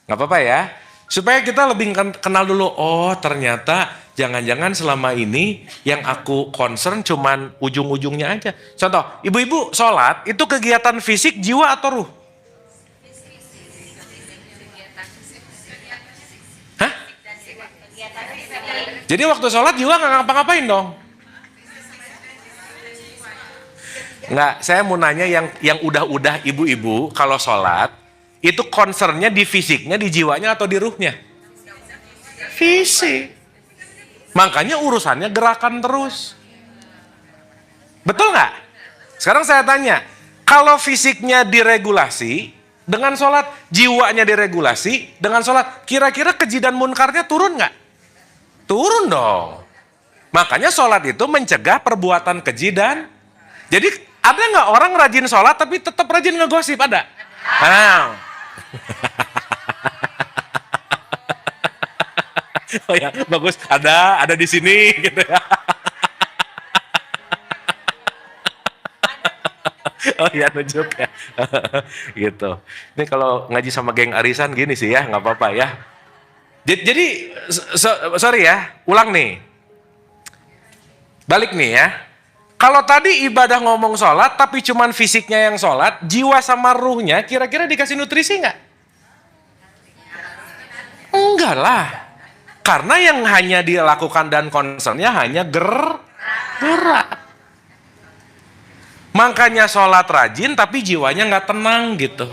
Nggak apa-apa ya? Supaya kita lebih kenal dulu, oh ternyata jangan-jangan selama ini yang aku concern cuman ujung-ujungnya aja. Contoh, ibu-ibu sholat, itu kegiatan fisik, jiwa atau ruh? Hah? Jadi waktu sholat jiwa nggak ngapa-ngapain dong? Enggak, saya mau nanya yang udah-udah ibu-ibu kalau sholat, itu concernnya di fisiknya, di jiwanya atau di ruhnya? Fisik. Makanya urusannya gerakan terus. Betul nggak? Sekarang saya tanya, kalau fisiknya diregulasi dengan sholat, jiwanya diregulasi dengan sholat, kira-kira keji dan munkarnya turun nggak? Turun dong. Makanya sholat itu mencegah perbuatan keji dan, jadi ada nggak orang rajin sholat tapi tetap rajin ngegosip? Ada? Oh ya, bagus. Ada di sini gitu ya. Oh iya, nunjuk ya. Gitu. Ini kalau ngaji sama geng arisan gini sih ya, nggak apa-apa ya. Jadi sorry ya, ulang nih. Balik nih ya. Kalau tadi ibadah ngomong sholat, tapi cuman fisiknya yang sholat, jiwa sama ruhnya kira-kira dikasih nutrisi nggak? Enggak lah. Karena yang hanya dilakukan dan concernnya hanya gerak. Makanya sholat rajin tapi jiwanya nggak tenang gitu.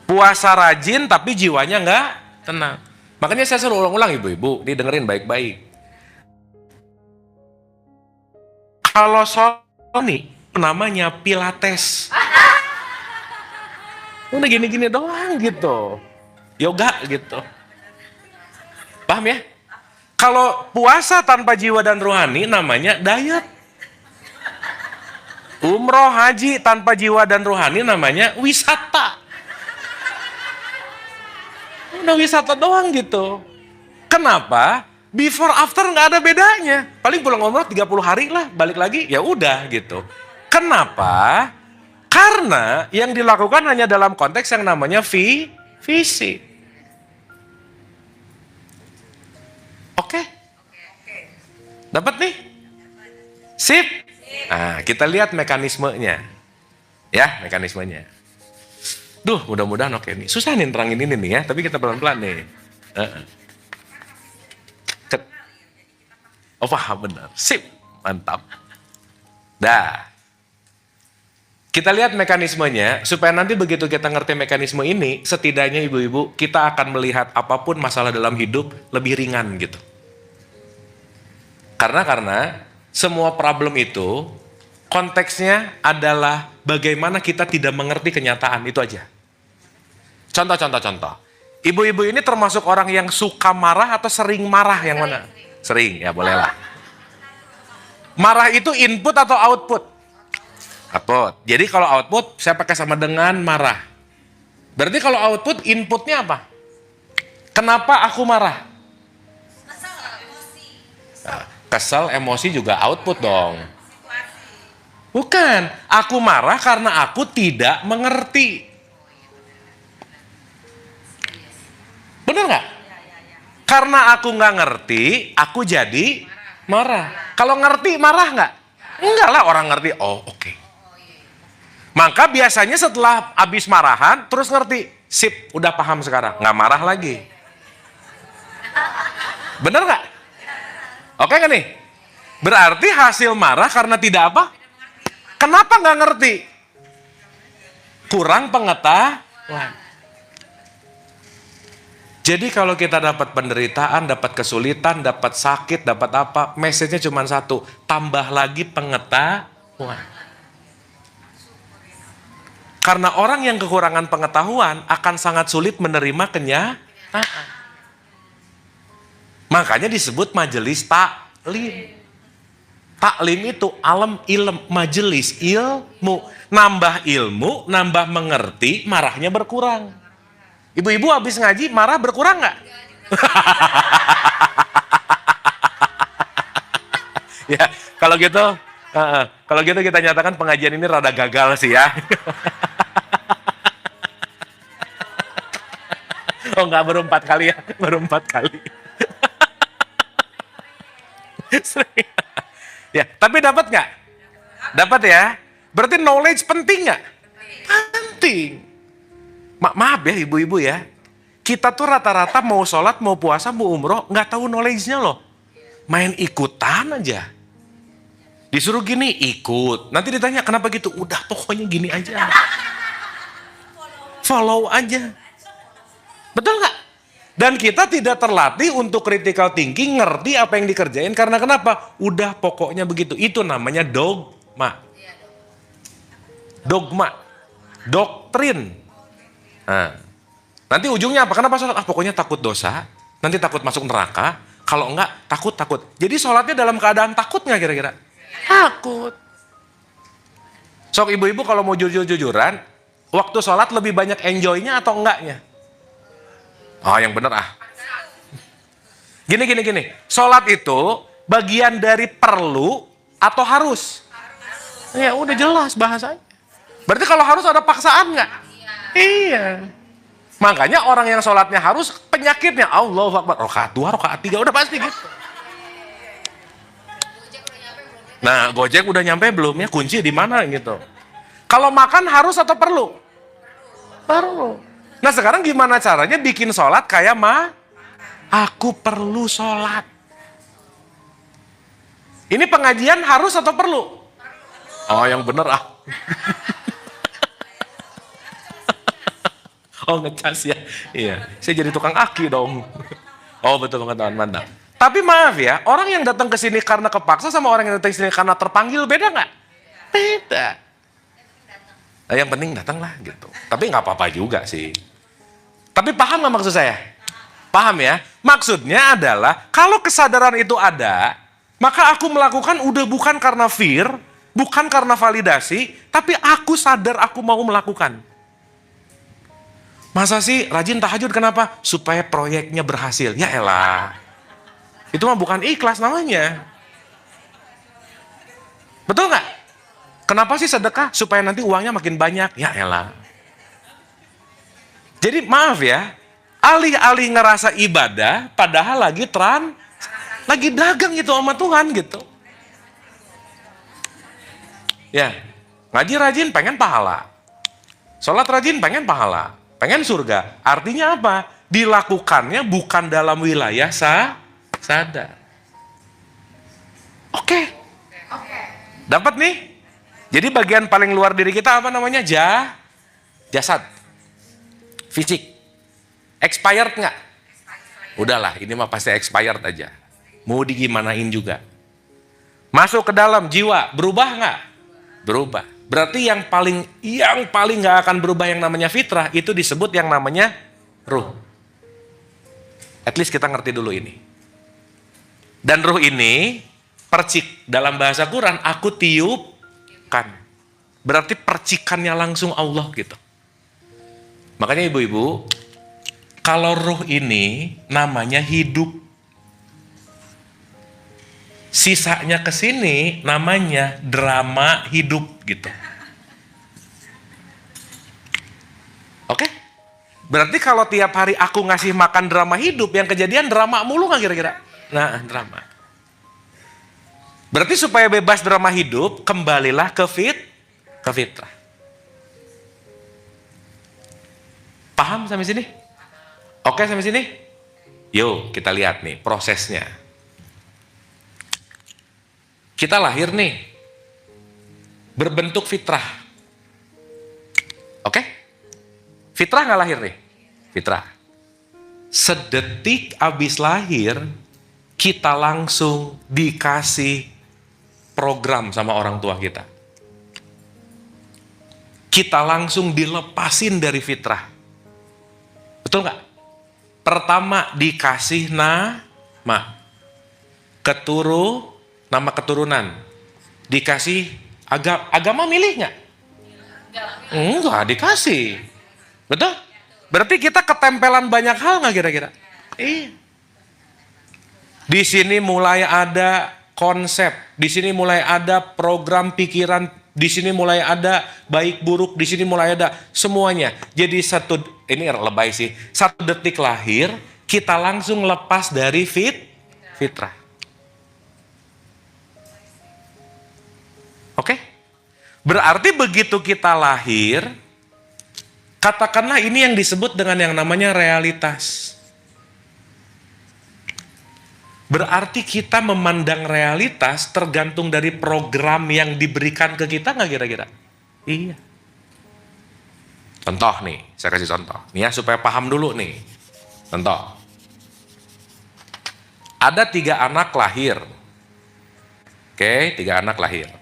Puasa rajin tapi jiwanya nggak tenang. Makanya saya selalu ulang-ulang ibu-ibu, ini dengerin baik-baik. Kalau sholat nih, namanya pilates. Udah gini-gini doang gitu. Yoga gitu. Paham ya? Kalau puasa tanpa jiwa dan rohani namanya diet. Umroh haji tanpa jiwa dan rohani namanya wisata. Udah wisata doang gitu. Kenapa? Before after nggak ada bedanya. Paling pulang umroh 30 hari lah, balik lagi ya udah gitu. Kenapa? Karena yang dilakukan hanya dalam konteks yang namanya fisik. Oke? Dapat nih? Sip? Nah, kita lihat mekanismenya. Ya, mekanismenya. Duh, mudah-mudahan oke nih. Susah nih terangin ini nih ya, tapi kita pelan-pelan nih. Oh paham benar. Sip, mantap. Dah. Kita lihat mekanismenya, supaya nanti begitu kita ngerti mekanisme ini, setidaknya ibu-ibu, kita akan melihat apapun masalah dalam hidup lebih ringan gitu. Karena semua problem itu, konteksnya adalah bagaimana kita tidak mengerti kenyataan, itu aja. Contoh. Ibu-ibu ini termasuk orang yang suka marah atau sering marah, yang mana? Sering, ya bolehlah. Marah itu input atau output? Output. Jadi kalau output saya pakai sama dengan marah. Berarti kalau output inputnya apa? Kenapa aku marah? Kesel, emosi juga output dong. Bukan, aku marah karena aku tidak mengerti. Bener nggak? Karena aku nggak ngerti, aku jadi marah. Kalau ngerti marah nggak? Enggak lah, orang ngerti. Oh oke. Maka biasanya setelah habis marahan, terus ngerti. Sip, udah paham sekarang. Nggak marah lagi. Bener nggak? Oke kan nih? Berarti hasil marah karena tidak apa? Kenapa nggak ngerti? Kurang pengetahuan. Jadi kalau kita dapat penderitaan, dapat kesulitan, dapat sakit, dapat apa, message-nya cuma satu. Tambah lagi pengetahuan. Karena orang yang kekurangan pengetahuan akan sangat sulit menerima kenyataan. Makanya disebut majelis taklim. Taklim itu alam ilm, majelis ilmu. Nambah ilmu, nambah mengerti, marahnya berkurang. Ibu-ibu habis ngaji, marah berkurang nggak? Ya, kalau gitu kita nyatakan pengajian ini rada gagal sih ya. Oh enggak, baru 4 kali ya, baru 4 kali. Ya, tapi dapat nggak? Dapat ya. Berarti knowledge penting nggak? Penting. Maaf ya ibu-ibu ya. Kita tuh rata-rata mau sholat, mau puasa, mau umroh, nggak tahu knowledge-nya loh. Main ikutan aja. Disuruh gini, ikut. Nanti ditanya, kenapa gitu? Udah pokoknya gini aja. Follow aja. Betul nggak? Dan kita tidak terlatih untuk critical thinking, ngerti apa yang dikerjain. Karena kenapa? Udah pokoknya begitu. Itu namanya dogma. Dogma. Doktrin. Nah, nanti ujungnya apa? Kenapa sholat? Pokoknya takut dosa. Nanti takut masuk neraka. Kalau enggak, takut. Jadi sholatnya dalam keadaan takut nggak kira-kira? Takut. Sok ibu-ibu kalau mau jujur-jujuran, waktu sholat lebih banyak enjoy-nya atau enggaknya? Oh yang bener ah. Gini. Sholat itu bagian dari perlu atau harus? Ya udah jelas bahasanya. Berarti kalau harus ada paksaan nggak? Iya. Makanya orang yang sholatnya harus, penyakitnya Allahu Akbar. Rakaat 2, rakaat 3, udah pasti gitu. Nah, Gojek udah nyampe belum ya? Kunci di mana gitu. Kalau makan harus atau perlu? Perlu. Nah sekarang gimana caranya bikin sholat kayak aku perlu sholat. Ini pengajian harus atau perlu? Oh yang bener ah. Oh ngecas ya. Iya, saya jadi tukang aki dong. Oh betul pengetahuan, mantap. Tapi maaf ya, orang yang datang ke sini karena kepaksa sama orang yang datang ke sini karena terpanggil beda nggak? Beda. Nah, yang penting datang lah gitu. Tapi nggak apa-apa juga sih. Tapi paham nggak maksud saya? Paham ya? Maksudnya adalah kalau kesadaran itu ada, maka aku melakukan udah bukan karena fear, bukan karena validasi, tapi aku sadar aku mau melakukan. Masa sih rajin tahajud kenapa? Supaya proyeknya berhasil. Ya elah. Itu mah bukan ikhlas namanya. Betul nggak? Kenapa sih sedekah? Supaya nanti uangnya makin banyak. Ya elah. Jadi maaf ya, alih-alih ngerasa ibadah, padahal lagi dagang gitu sama Tuhan gitu. Ya, ngaji rajin pengen pahala. Sholat rajin pengen pahala. Pengen surga. Artinya apa? Dilakukannya bukan dalam wilayah sadar. Oke. Dapat nih? Jadi bagian paling luar diri kita apa namanya? Jasad. Fisik. Expired nggak? Udahlah, ini mah pasti expired aja. Mau digimanain juga. Masuk ke dalam jiwa, berubah nggak? Berubah. Berarti yang paling nggak akan berubah yang namanya fitrah, itu disebut yang namanya ruh. At least kita ngerti dulu ini. Dan ruh ini, percik dalam bahasa Quran, aku tiupkan. Berarti percikannya langsung Allah gitu. Makanya ibu-ibu, kalau ruh ini namanya hidup. Sisanya ke sini namanya drama hidup gitu. Oke? Berarti kalau tiap hari aku ngasih makan drama hidup, yang kejadian drama mulu nggak kira-kira? Nah, drama. Berarti supaya bebas drama hidup, kembalilah ke fitrah. Paham sampai sini? Oke sampai sini? Yuk kita lihat nih prosesnya. Kita lahir nih, berbentuk fitrah. Oke? Fitrah nggak lahir nih? Fitrah. Sedetik abis lahir, kita langsung dikasih program sama orang tua kita. Kita langsung dilepasin dari fitrah. Betul nggak? Pertama dikasih nama. Nama keturunan. Dikasih agama milih nggak? Enggak, dikasih. Betul? Berarti kita ketempelan banyak hal nggak kira-kira? Iya. Di sini mulai ada konsep, di sini mulai ada program pikiran, di sini mulai ada baik buruk, di sini mulai ada semuanya. Jadi ini lebay sih, 1 detik lahir, kita langsung lepas dari fitrah. Oke? Berarti begitu kita lahir, katakanlah ini yang disebut dengan yang namanya realitas. Berarti kita memandang realitas tergantung dari program yang diberikan ke kita nggak kira-kira? Iya. Contoh nih, saya kasih contoh. Nih ya supaya paham dulu nih. Contoh. Ada 3 anak lahir. Oke, 3 anak lahir.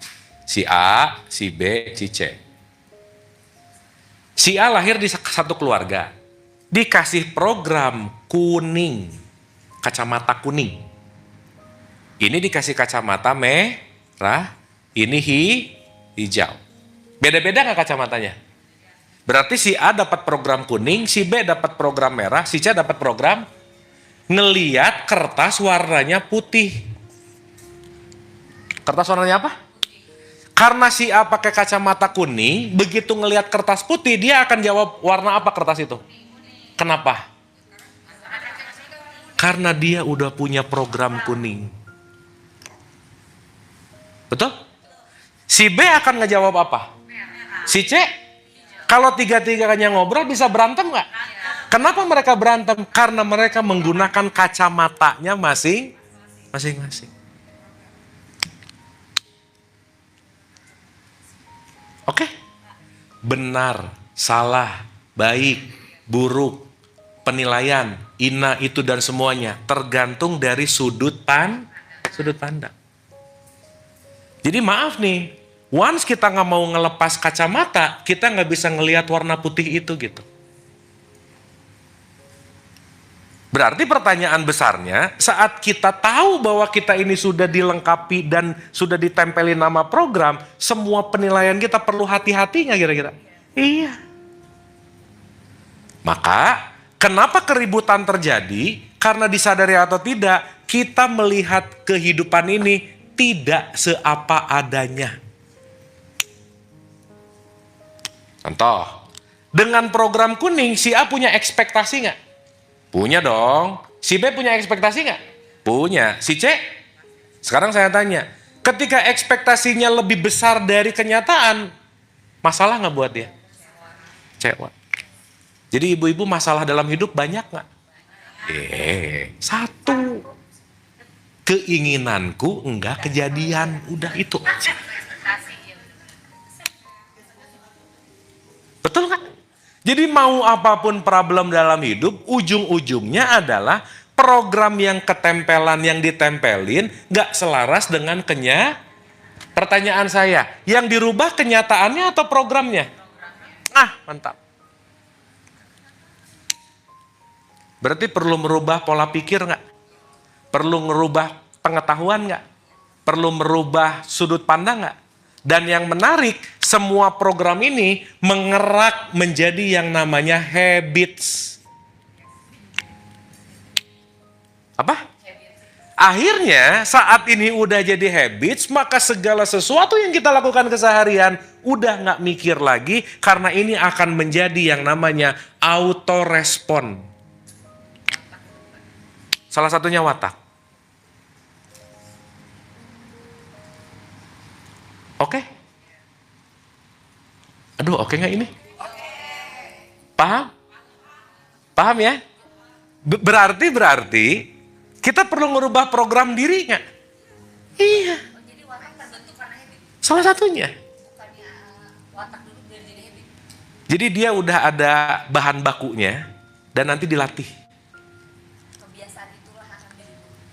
Si A, si B, si C. Si A lahir di satu keluarga. Dikasih program kuning. Kacamata kuning. Ini dikasih kacamata merah. Ini hijau. Beda-beda nggak kacamatanya? Berarti si A dapat program kuning, si B dapat program merah, si C dapat program ngeliat kertas warnanya putih. Kertas warnanya apa? Karena si A pakai kacamata kuning, begitu ngelihat kertas putih, dia akan jawab warna apa kertas itu? Kenapa? Karena dia udah punya program kuning. Betul? Si B akan ngejawab apa? Si C? Kalau 3-3-nya ngobrol bisa berantem nggak? Kenapa mereka berantem? Karena mereka menggunakan kacamatanya masing-masing. Oke? Benar, salah, baik, buruk, penilaian, ina itu dan semuanya tergantung dari sudut pandang. Jadi maaf nih, once kita nggak mau ngelepas kacamata, kita nggak bisa ngelihat warna putih itu gitu. Berarti pertanyaan besarnya, saat kita tahu bahwa kita ini sudah dilengkapi dan sudah ditempelin nama program, semua penilaian kita perlu hati-hati nggak kira-kira? Iya. Maka, kenapa keributan terjadi? Karena disadari atau tidak, kita melihat kehidupan ini tidak seapa adanya. Contoh, dengan program kuning, si A punya ekspektasi nggak? Punya dong. Si B punya ekspektasi nggak? Punya. Si C? Sekarang saya tanya, ketika ekspektasinya lebih besar dari kenyataan, masalah nggak buat dia? Kecewa. Jadi ibu-ibu masalah dalam hidup banyak nggak? 1. Keinginanku enggak kejadian. Udah itu aja. Betul nggak? Jadi mau apapun problem dalam hidup, ujung-ujungnya adalah program yang ketempelan, yang ditempelin, nggak selaras dengan Pertanyaan saya, yang dirubah kenyataannya atau programnya? Ah, mantap. Berarti perlu merubah pola pikir nggak? Perlu merubah pengetahuan nggak? Perlu merubah sudut pandang nggak? Dan yang menarik, semua program ini mengerak menjadi yang namanya habits. Apa? Akhirnya saat ini udah jadi habits, maka segala sesuatu yang kita lakukan keseharian udah nggak mikir lagi, karena ini akan menjadi yang namanya auto respon. Salah satunya watak. Oke? Aduh, oke nggak ini? Paham? Paham ya? Berarti kita perlu merubah program diri nggak? Iya. Jadi watak terbentuk karena habit. Salah satunya. Bukannya watak dulu biar jadi habit. Jadi dia udah ada bahan bakunya dan nanti dilatih. Kebiasaan itulah akan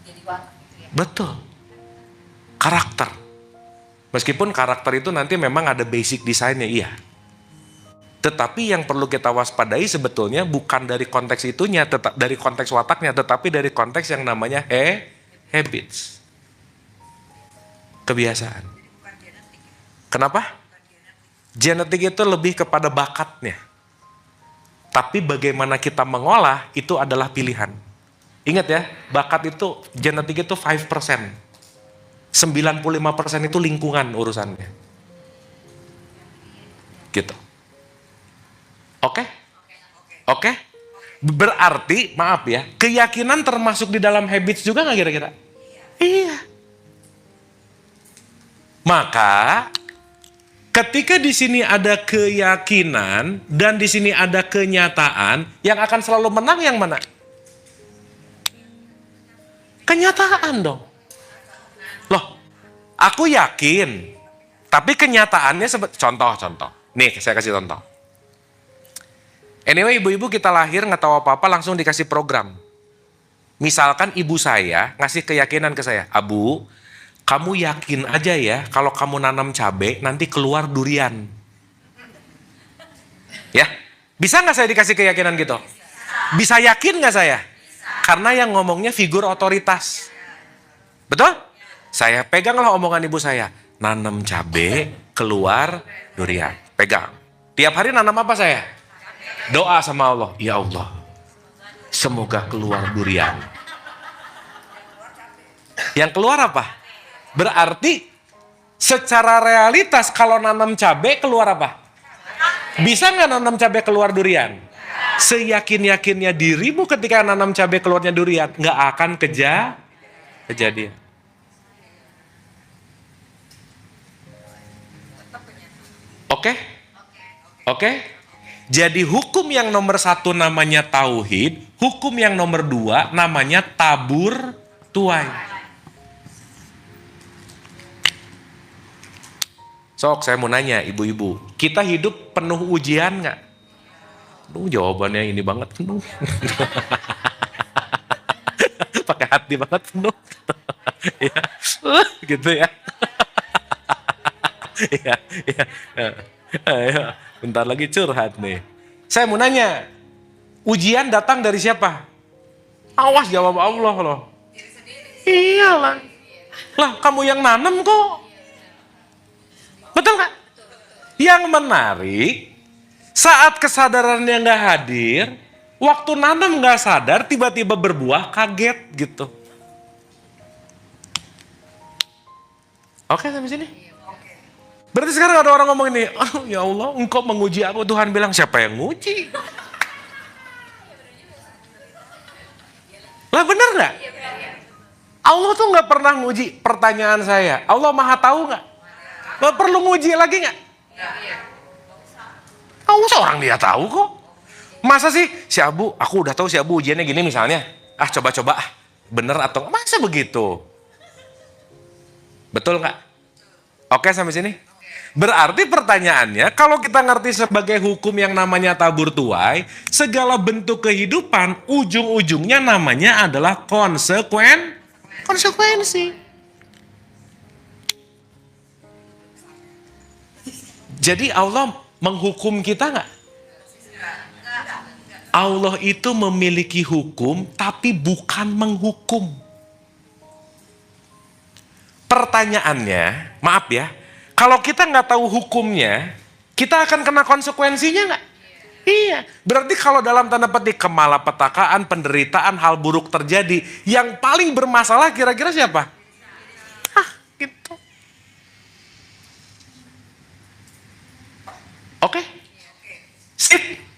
jadi watak gitu ya. Betul. Karakter. Meskipun karakter itu nanti memang ada basic desainnya, iya. Tetapi yang perlu kita waspadai sebetulnya bukan dari konteks itunya, tetap dari konteks wataknya, tetapi dari konteks yang namanya habits. Kebiasaan. Kenapa? Genetik itu lebih kepada bakatnya. Tapi bagaimana kita mengolah itu adalah pilihan. Ingat ya, bakat itu, genetik itu 5%. 95% itu lingkungan urusannya. Gitu. Oke? Oke? Berarti, maaf ya, keyakinan termasuk di dalam habits juga nggak kira-kira? Iya. Maka, ketika di sini ada keyakinan dan di sini ada kenyataan, yang akan selalu menang yang mana? Kenyataan dong. Loh, aku yakin, tapi kenyataannya contoh. Nih, saya kasih contoh. Anyway, ibu-ibu kita lahir nggak tahu apa-apa langsung dikasih program. Misalkan ibu saya ngasih keyakinan ke saya, Abu, kamu yakin aja ya kalau kamu nanam cabai nanti keluar durian. Ya, bisa nggak saya dikasih keyakinan gitu? Bisa yakin nggak saya? Karena yang ngomongnya figur otoritas. Betul? Saya peganglah omongan ibu saya. Nanam cabai keluar durian. Pegang. Tiap hari nanam apa saya? Doa sama Allah, ya Allah, semoga keluar durian. Yang keluar apa? Berarti secara realitas kalau nanam cabai keluar apa? Bisa nggak nanam cabai keluar durian? Seyakin-yakinnya dirimu ketika nanam cabai keluarnya durian, nggak akan kejadian. Oke? Oke? Jadi hukum yang nomor 1 namanya tauhid, hukum yang nomor 2 namanya tabur tuai. Sok, saya mau nanya ibu-ibu, kita hidup penuh ujian nggak? Jawabannya ini banget penuh. Pakai hati banget penuh. Ya, gitu ya. Ya. Bentar lagi curhat nih. Saya mau nanya, ujian datang dari siapa? Awas jawab Allah loh. Iyalah. Lah kamu yang nanam kok. Betul nggak? Yang menarik, saat kesadarannya nggak hadir, waktu nanam nggak sadar, tiba-tiba berbuah, kaget gitu. Oke sampai sini? Berarti sekarang ada orang ngomong ini, oh ya Allah, engkau menguji aku. Tuhan bilang, siapa yang nguji? Lah bener nggak? Allah tuh nggak pernah nguji. Pertanyaan saya, Allah maha tahu nggak? Nggak perlu nguji lagi nggak? Allah seorang dia tahu kok. Masa sih si Abu, aku udah tahu si Abu ujiannya gini misalnya. Ah coba-coba, bener atau nggak? Masa begitu? Betul nggak? Oke sampai sini? Berarti pertanyaannya, kalau kita ngerti sebagai hukum yang namanya tabur tuai, segala bentuk kehidupan ujung-ujungnya namanya adalah konsekuensi. Jadi Allah menghukum kita nggak? Allah itu memiliki hukum, tapi bukan menghukum. Pertanyaannya, maaf ya, kalau kita nggak tahu hukumnya, kita akan kena konsekuensinya nggak? Iya. Berarti kalau dalam tanda petik kemalapetakaan, penderitaan, hal buruk terjadi, yang paling bermasalah kira-kira siapa? Gitu. Oke? Sip.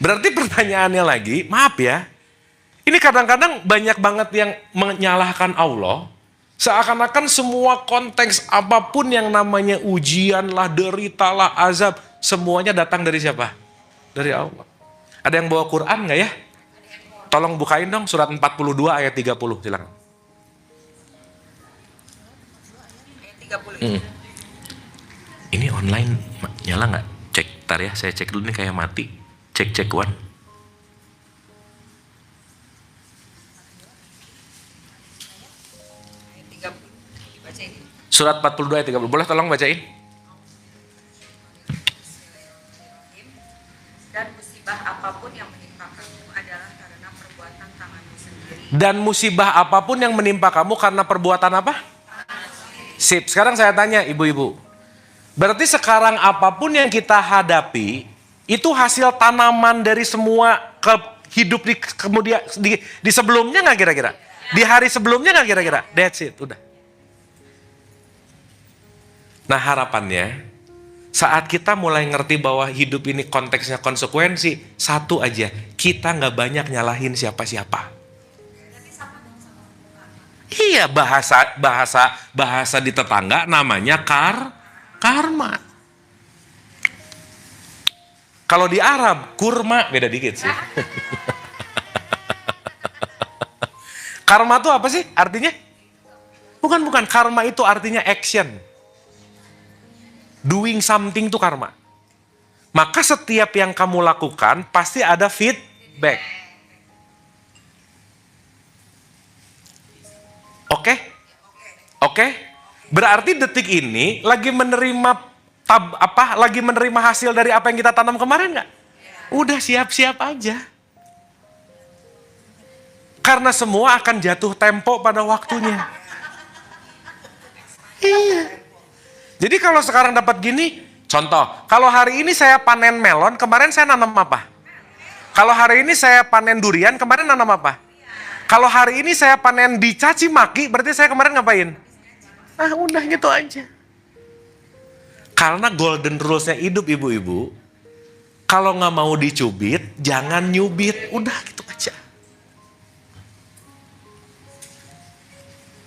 Berarti pertanyaannya lagi, maaf ya, ini kadang-kadang banyak banget yang menyalahkan Allah, seakan-akan semua konteks apapun yang namanya ujian lah, derita lah, azab, semuanya datang dari siapa? Dari Allah. Ada yang bawa Quran nggak ya? Tolong bukain dong surat 42 ayat 30, silakan. Ayat 30. Ini online nyala nggak? Cek, ntar ya, saya cek dulu nih kayak mati. Cek Wan. Ayat 30. Dibacain. Surat 42 ayat 30. Boleh tolong bacain? Dan musibah apapun yang menimpa kamu adalah karena perbuatan tanganmu sendiri. Dan musibah apapun yang menimpa kamu karena perbuatan apa? Sip, sekarang saya tanya ibu-ibu. Berarti sekarang apapun yang kita hadapi, itu hasil tanaman dari semua hidup kemudian di sebelumnya nggak kira-kira? Di hari sebelumnya nggak kira-kira? That's it, udah. Nah harapannya, saat kita mulai ngerti bahwa hidup ini konteksnya konsekuensi, satu aja, kita nggak banyak nyalahin siapa-siapa. Iya, bahasa di tetangga namanya karma. Kalau di Arab, kurma, beda dikit sih. Karma itu apa sih artinya? Bukan. Karma itu artinya action. Doing something itu karma. Maka setiap yang kamu lakukan, pasti ada feedback. Oke? Berarti detik ini lagi menerima lagi menerima hasil dari apa yang kita tanam kemarin nggak? Udah siap-siap aja. Karena semua akan jatuh tempo pada waktunya. Iya. Jadi kalau sekarang dapat gini, contoh, kalau hari ini saya panen melon, kemarin saya nanam apa? Kalau hari ini saya panen durian, kemarin nanam apa? Kalau hari ini saya panen dicaci maki, berarti saya kemarin ngapain? Udah gitu aja. Karena golden rules-nya hidup ibu-ibu, kalau nggak mau dicubit, jangan nyubit. Udah gitu aja.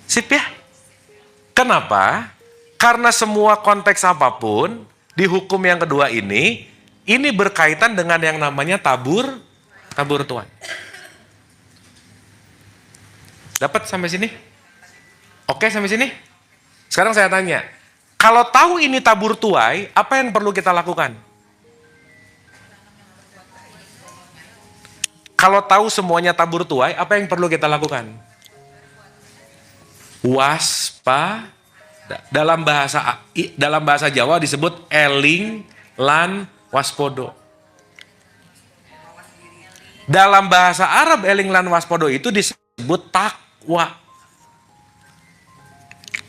Sip ya? Kenapa? Karena semua konteks apapun, di hukum yang kedua ini berkaitan dengan yang namanya tabur tuai. Dapat sampai sini? Oke sampai sini? Sekarang saya tanya, kalau tahu ini tabur tuai, apa yang perlu kita lakukan? Kalau tahu semuanya tabur tuai, apa yang perlu kita lakukan? Waspada. Dalam bahasa Jawa disebut eling lan waspodo. Dalam bahasa Arab eling lan waspodo itu disebut takwa.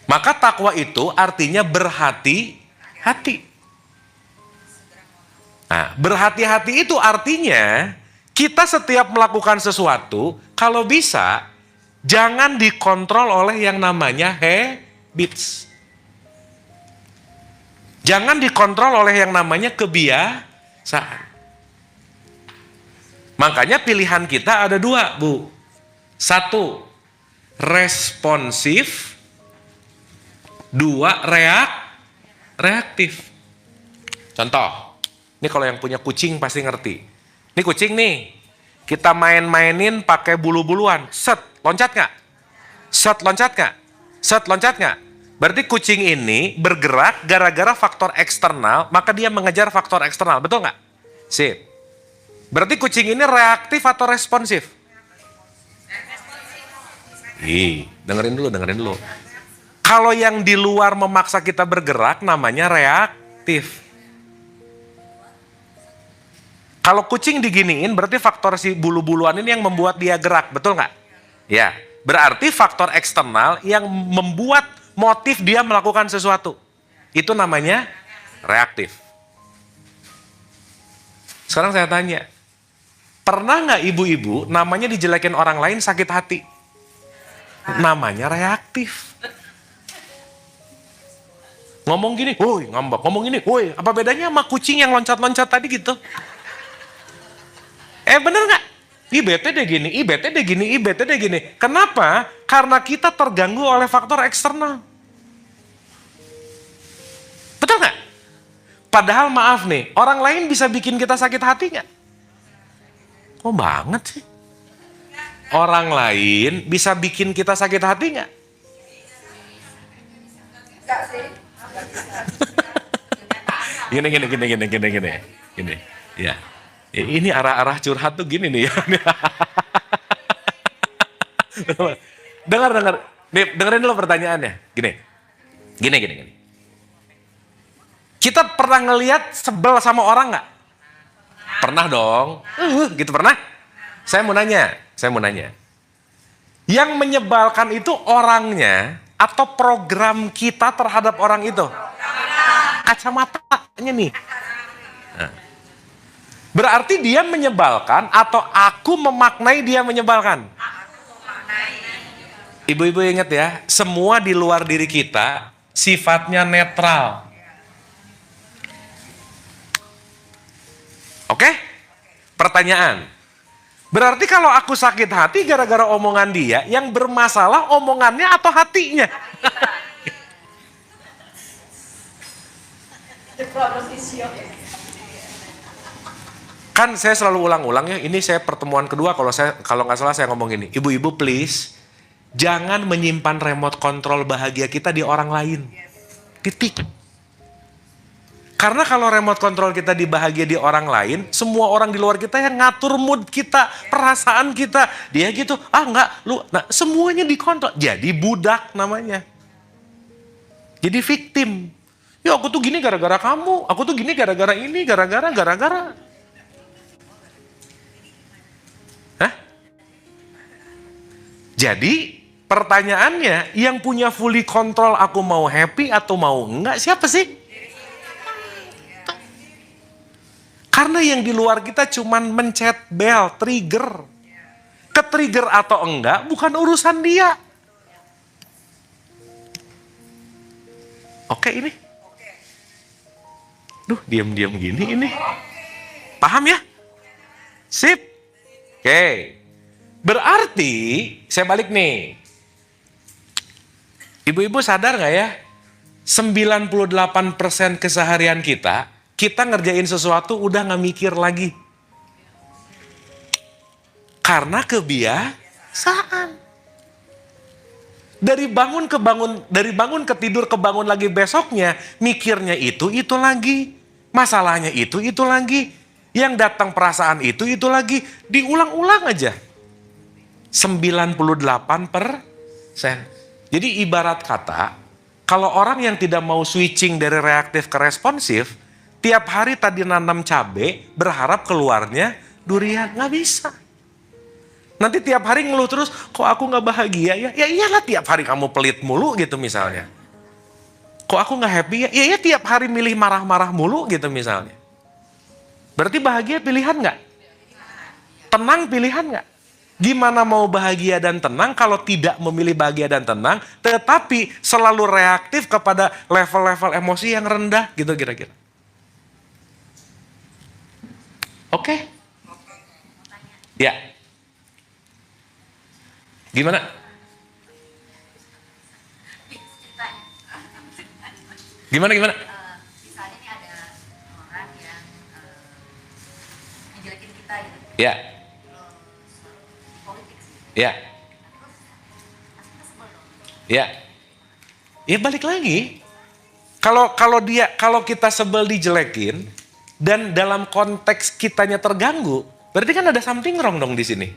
Maka takwa itu artinya berhati-hati. Nah, berhati-hati itu artinya kita setiap melakukan sesuatu, kalau bisa jangan dikontrol oleh yang namanya habits. Jangan dikontrol oleh yang namanya kebiasaan. Makanya pilihan kita ada dua, Bu. Satu, responsif. Dua, reaktif. Contoh, ini kalau yang punya kucing pasti ngerti. Ini kucing nih, kita main-mainin pakai bulu-buluan. Set, loncat nggak? Set, loncat nggak? Set, loncat nggak? Berarti kucing ini bergerak gara-gara faktor eksternal, maka dia mengejar faktor eksternal. Betul nggak? Sip. Berarti kucing ini reaktif atau responsif? Dengerin dulu. Kalau yang di luar memaksa kita bergerak namanya reaktif. Kalau kucing diginiin berarti faktor si bulu-buluan ini yang membuat dia gerak. Betul nggak? Ya. Berarti faktor eksternal yang membuat motif dia melakukan sesuatu. Itu namanya reaktif. Sekarang saya tanya, pernah nggak ibu-ibu namanya dijelekin orang lain sakit hati? Namanya reaktif. Ngomong gini, woi ngambek. Ngomong gini, woi apa bedanya sama kucing yang loncat-loncat tadi gitu? Bener nggak? Bete deh gini. Kenapa? Karena kita terganggu oleh faktor eksternal. Betul nggak? Padahal maaf nih, orang lain bisa bikin kita sakit hati nggak? Kok banget sih? Orang lain bisa bikin kita sakit hati nggak? Gini. Ya. Ini arah-arah curhat tuh gini nih ya. Dengar. Nih, dengerin dulu pertanyaannya. Gini. Kita pernah ngelihat sebel sama orang nggak? Pernah dong. Gitu pernah? Saya mau nanya. Yang menyebalkan itu orangnya atau program kita terhadap orang itu? Kacamatanya nih. Nah. Berarti dia menyebalkan atau aku memaknai dia menyebalkan? Ibu-ibu ingat ya, semua di luar diri kita sifatnya netral. Oke? Pertanyaan. Berarti kalau aku sakit hati gara-gara omongan dia, yang bermasalah omongannya atau hatinya? Kan saya selalu ulang-ulang ya, ini saya pertemuan kedua kalau nggak salah saya ngomong gini, ibu-ibu please, jangan menyimpan remote control bahagia kita di orang lain. Titik. Karena kalau remote control kita dibahagia di orang lain, semua orang di luar kita yang ngatur mood kita, perasaan kita. Dia gitu, semuanya dikontrol. Jadi budak namanya. Jadi victim. Ya aku tuh gini gara-gara kamu, aku tuh gini gara-gara ini, gara-gara. Jadi pertanyaannya, yang punya fully control aku mau happy atau mau enggak, siapa sih? Karena yang di luar kita cuman mencet bel, trigger. Ke-trigger atau enggak bukan urusan dia. Oke ini? Duh, diam-diam gini ini. Paham ya? Sip. Oke. Berarti, saya balik nih. Ibu-ibu sadar gak ya? 98% keseharian kita ngerjain sesuatu udah gak mikir lagi. Karena kebiasaan. Dari bangun ke tidur ke bangun lagi besoknya, mikirnya itu lagi. Masalahnya itu lagi. Yang datang perasaan itu lagi. Diulang-ulang aja. 98%. Jadi ibarat kata, kalau orang yang tidak mau switching dari reaktif ke responsif, tiap hari tadi nanam cabai, berharap keluarnya durian. Nggak bisa. Nanti tiap hari ngeluh terus, kok aku nggak bahagia ya? Ya iyalah tiap hari kamu pelit mulu gitu misalnya. Kok aku nggak happy ya? Ya tiap hari milih marah-marah mulu gitu misalnya. Berarti bahagia pilihan nggak? Tenang pilihan nggak? Gimana mau bahagia dan tenang kalau tidak memilih bahagia dan tenang, tetapi selalu reaktif kepada level-level emosi yang rendah gitu kira-kira. Oke? Ya. Gimana? Gimana? Misalnya nih ada orang yang ngejelekin kita gitu. Ya. Politik sih. Ya. Terus pasti kita sebel dong. Ya. Ya balik lagi. Kalau kita sebel dijelekin dan dalam konteks kitanya terganggu, berarti kan ada something wrong dong di sini.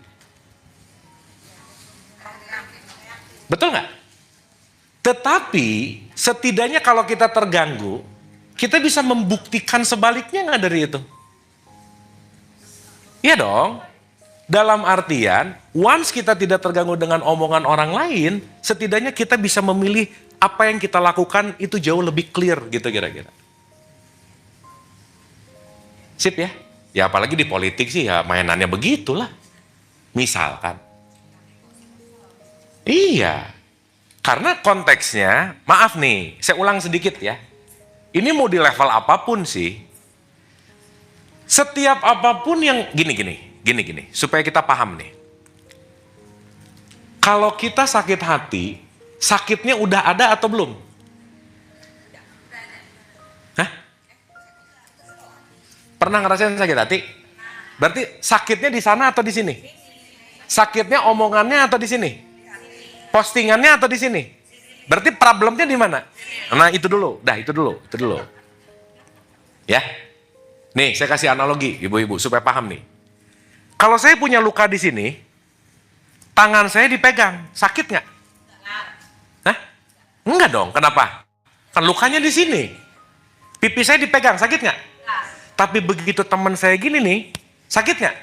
Betul nggak? Tetapi setidaknya kalau kita terganggu, kita bisa membuktikan sebaliknya nggak dari itu? Iya dong. Dalam artian, once kita tidak terganggu dengan omongan orang lain, setidaknya kita bisa memilih apa yang kita lakukan itu jauh lebih clear gitu kira-kira. Sip ya? Ya apalagi di politik sih ya mainannya begitulah. Misalkan. Iya. Karena konteksnya, maaf nih, saya ulang sedikit ya. Ini mau di level apapun sih. Setiap apapun yang gini, supaya kita paham nih. Kalau kita sakit hati, sakitnya udah ada atau belum? Hah? Pernah ngerasain sakit hati? Berarti sakitnya di sana atau di sini? Sakitnya omongannya atau di sini? Postingannya atau di sini? Berarti problemnya di mana? Nah itu dulu. Ya. Nih saya kasih analogi ibu-ibu supaya paham nih. Kalau saya punya luka di sini, tangan saya dipegang, sakit nggak? Hah? Enggak dong, kenapa? Kan lukanya di sini. Pipi saya dipegang, sakit nggak? Tapi begitu teman saya gini nih, sakit nggak?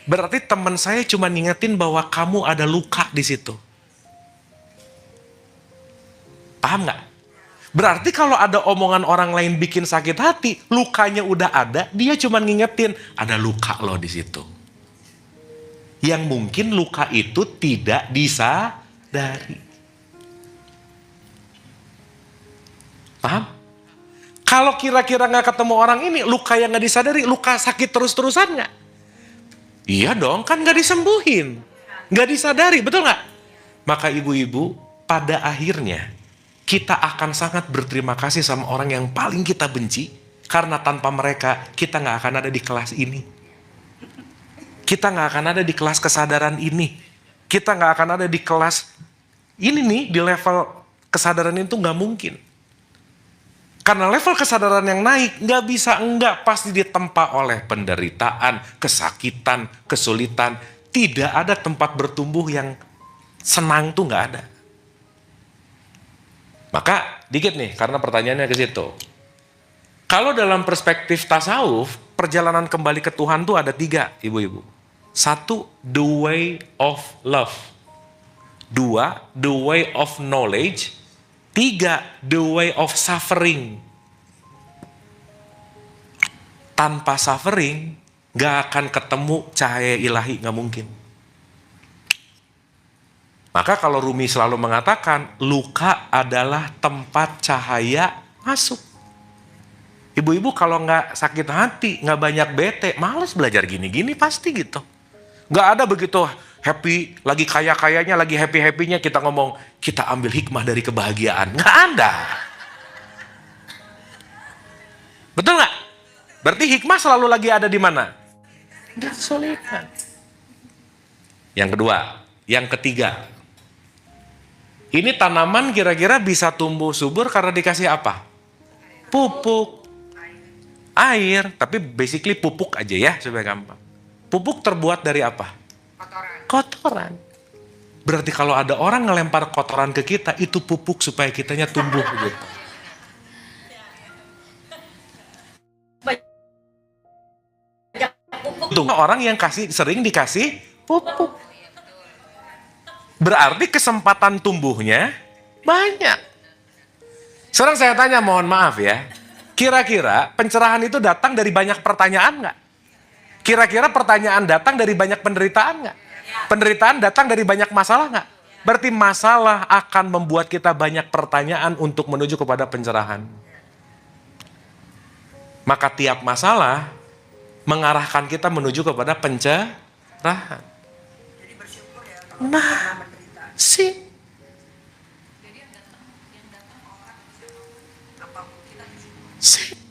Berarti teman saya cuma ngingetin bahwa kamu ada luka di situ. Paham nggak? Berarti kalau ada omongan orang lain bikin sakit hati, lukanya udah ada, dia cuma ngingetin ada luka loh di situ. Yang mungkin luka itu tidak disadari. Paham? Kalau kira-kira nggak ketemu orang ini, luka yang nggak disadari, luka sakit terus-terusan nggak? Iya dong, kan nggak disembuhin, nggak disadari, betul nggak? Maka ibu-ibu, pada akhirnya kita akan sangat berterima kasih sama orang yang paling kita benci, karena tanpa mereka kita nggak akan ada di kelas ini. Kita nggak akan ada di kelas kesadaran ini. Kita nggak akan ada di kelas ini nih, di level kesadaran itu nggak mungkin. Karena level kesadaran yang naik nggak bisa enggak, pasti ditempa oleh penderitaan, kesakitan, kesulitan. Tidak ada tempat bertumbuh yang senang tuh nggak ada. Maka dikit nih, karena pertanyaannya ke situ. Kalau dalam perspektif tasawuf, perjalanan kembali ke Tuhan tuh ada 3, ibu-ibu. 1, the way of love. 2, the way of knowledge. 3, the way of suffering. Tanpa suffering, gak akan ketemu cahaya ilahi, gak mungkin. Maka kalau Rumi selalu mengatakan, luka adalah tempat cahaya masuk. Ibu-ibu kalau nggak sakit hati, nggak banyak bete, males belajar gini-gini pasti gitu. Nggak ada begitu happy, lagi kaya-kayanya, lagi happy-happynya kita ngomong, kita ambil hikmah dari kebahagiaan. Nggak ada. Betul nggak? Berarti hikmah selalu lagi ada di mana? Di kesulitan. Yang kedua, yang ketiga. Ini tanaman kira-kira bisa tumbuh subur karena dikasih apa? Pupuk. Air. Tapi basically pupuk aja ya supaya gampang. Pupuk terbuat dari apa? Kotoran. Berarti kalau ada orang ngelempar kotoran ke kita, itu pupuk supaya kitanya tumbuh gitu. Itu orang yang sering dikasih pupuk. Berarti kesempatan tumbuhnya banyak. Sekarang saya tanya, mohon maaf ya. Kira-kira pencerahan itu datang dari banyak pertanyaan nggak? Kira-kira pertanyaan datang dari banyak penderitaan nggak? Penderitaan datang dari banyak masalah nggak? Berarti masalah akan membuat kita banyak pertanyaan untuk menuju kepada pencerahan. Maka tiap masalah mengarahkan kita menuju kepada pencerahan. Nah, sih.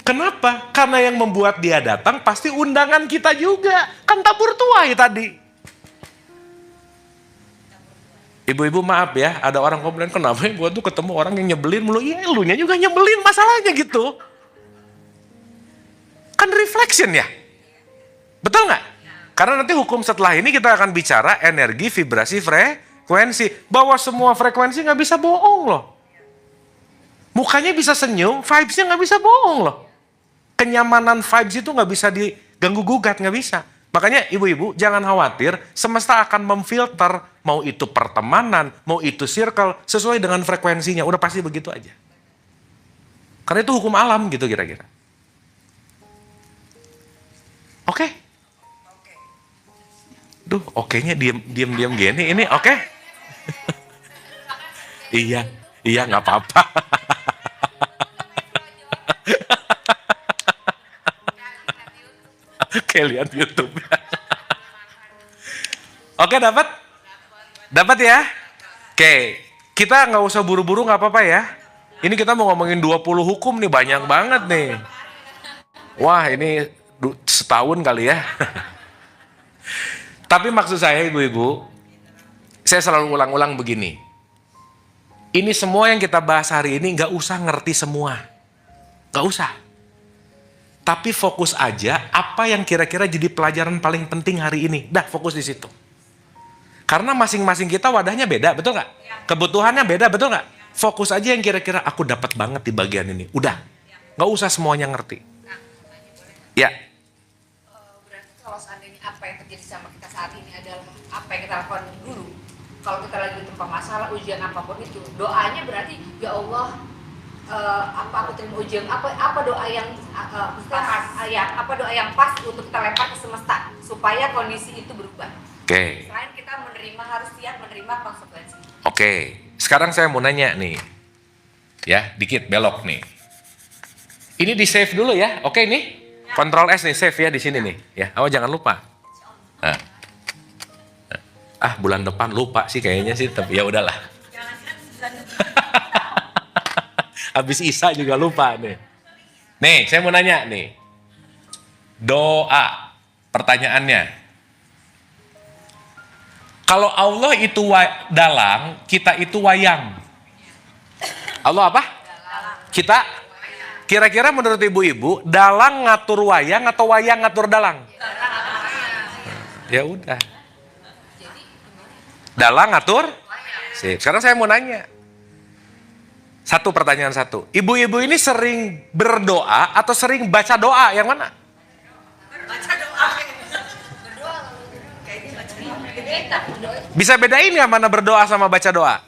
Kenapa? Karena yang membuat dia datang pasti undangan kita juga. Kan tabur tuai tadi. Ibu-ibu maaf ya, ada orang komplain, kenapa ya gue tuh ketemu orang yang nyebelin mulu. Iya, elunya juga nyebelin masalahnya gitu. Kan reflection ya. Betul nggak? Karena nanti hukum setelah ini kita akan bicara energi, vibrasi, frekuensi. Bahwa semua frekuensi nggak bisa bohong loh. Mukanya bisa senyum, vibes-nya nggak bisa bohong loh. Kenyamanan vibes itu nggak bisa diganggu-gugat, nggak bisa. Makanya ibu-ibu jangan khawatir, semesta akan memfilter, mau itu pertemanan, mau itu circle, sesuai dengan frekuensinya, udah pasti begitu aja. Karena itu hukum alam gitu kira-kira. Oke? Duh, oke-nya diem gini, ini oke? Iya nggak apa-apa. Oke, lihat YouTube. Oke, dapat? Dapat ya? Oke, kita nggak usah buru-buru, nggak apa-apa ya. Ini kita mau ngomongin 20 hukum nih, banyak banget nih. Wah, ini setahun kali ya. Tapi maksud saya ibu-ibu, saya selalu ulang-ulang begini. Ini semua yang kita bahas hari ini nggak usah ngerti semua. Nggak usah. Tapi fokus aja apa yang kira-kira jadi pelajaran paling penting hari ini. Dah, fokus di situ. Karena masing-masing kita wadahnya beda, betul nggak? Kebutuhannya beda, betul nggak? Fokus aja yang kira-kira aku dapat banget di bagian ini. Udah, nggak usah semuanya ngerti. Ya. Berarti kalau seandainya apa yang terjadi sama kita saat ini adalah apa yang kita lakukan dulu. Kalau kita lagi terpapar masalah, ujian apapun itu, doanya berarti, ya Allah, apa aku terima ujian, apa doa yang apa doa yang pas untuk kita lempar ke semesta supaya kondisi itu berubah. Oke. Selain kita menerima, harus siap menerima konsekuensi. Oke. Sekarang saya mau nanya nih. Ya, dikit belok nih. Ini di save dulu ya. Oke nih. Ctrl S nih, save ya di sini nih. Ya, awas jangan lupa. Nah. Bulan depan lupa sih kayaknya sih, tapi ya udahlah. Habis Isa juga lupa nih. Nih, saya mau nanya nih. Doa. Pertanyaannya. Kalau Allah itu dalang, kita itu wayang. Allah apa? Kita? Kira-kira menurut ibu-ibu, dalang ngatur wayang atau wayang ngatur dalang? Ya udah. Dalang ngatur? Sip. Sekarang saya mau nanya. Pertanyaan satu. Ibu-ibu ini sering berdoa atau sering baca doa? Yang mana? Baca doa. Berdoa kayaknya baca doa. Bisa bedain nggak mana berdoa sama baca doa?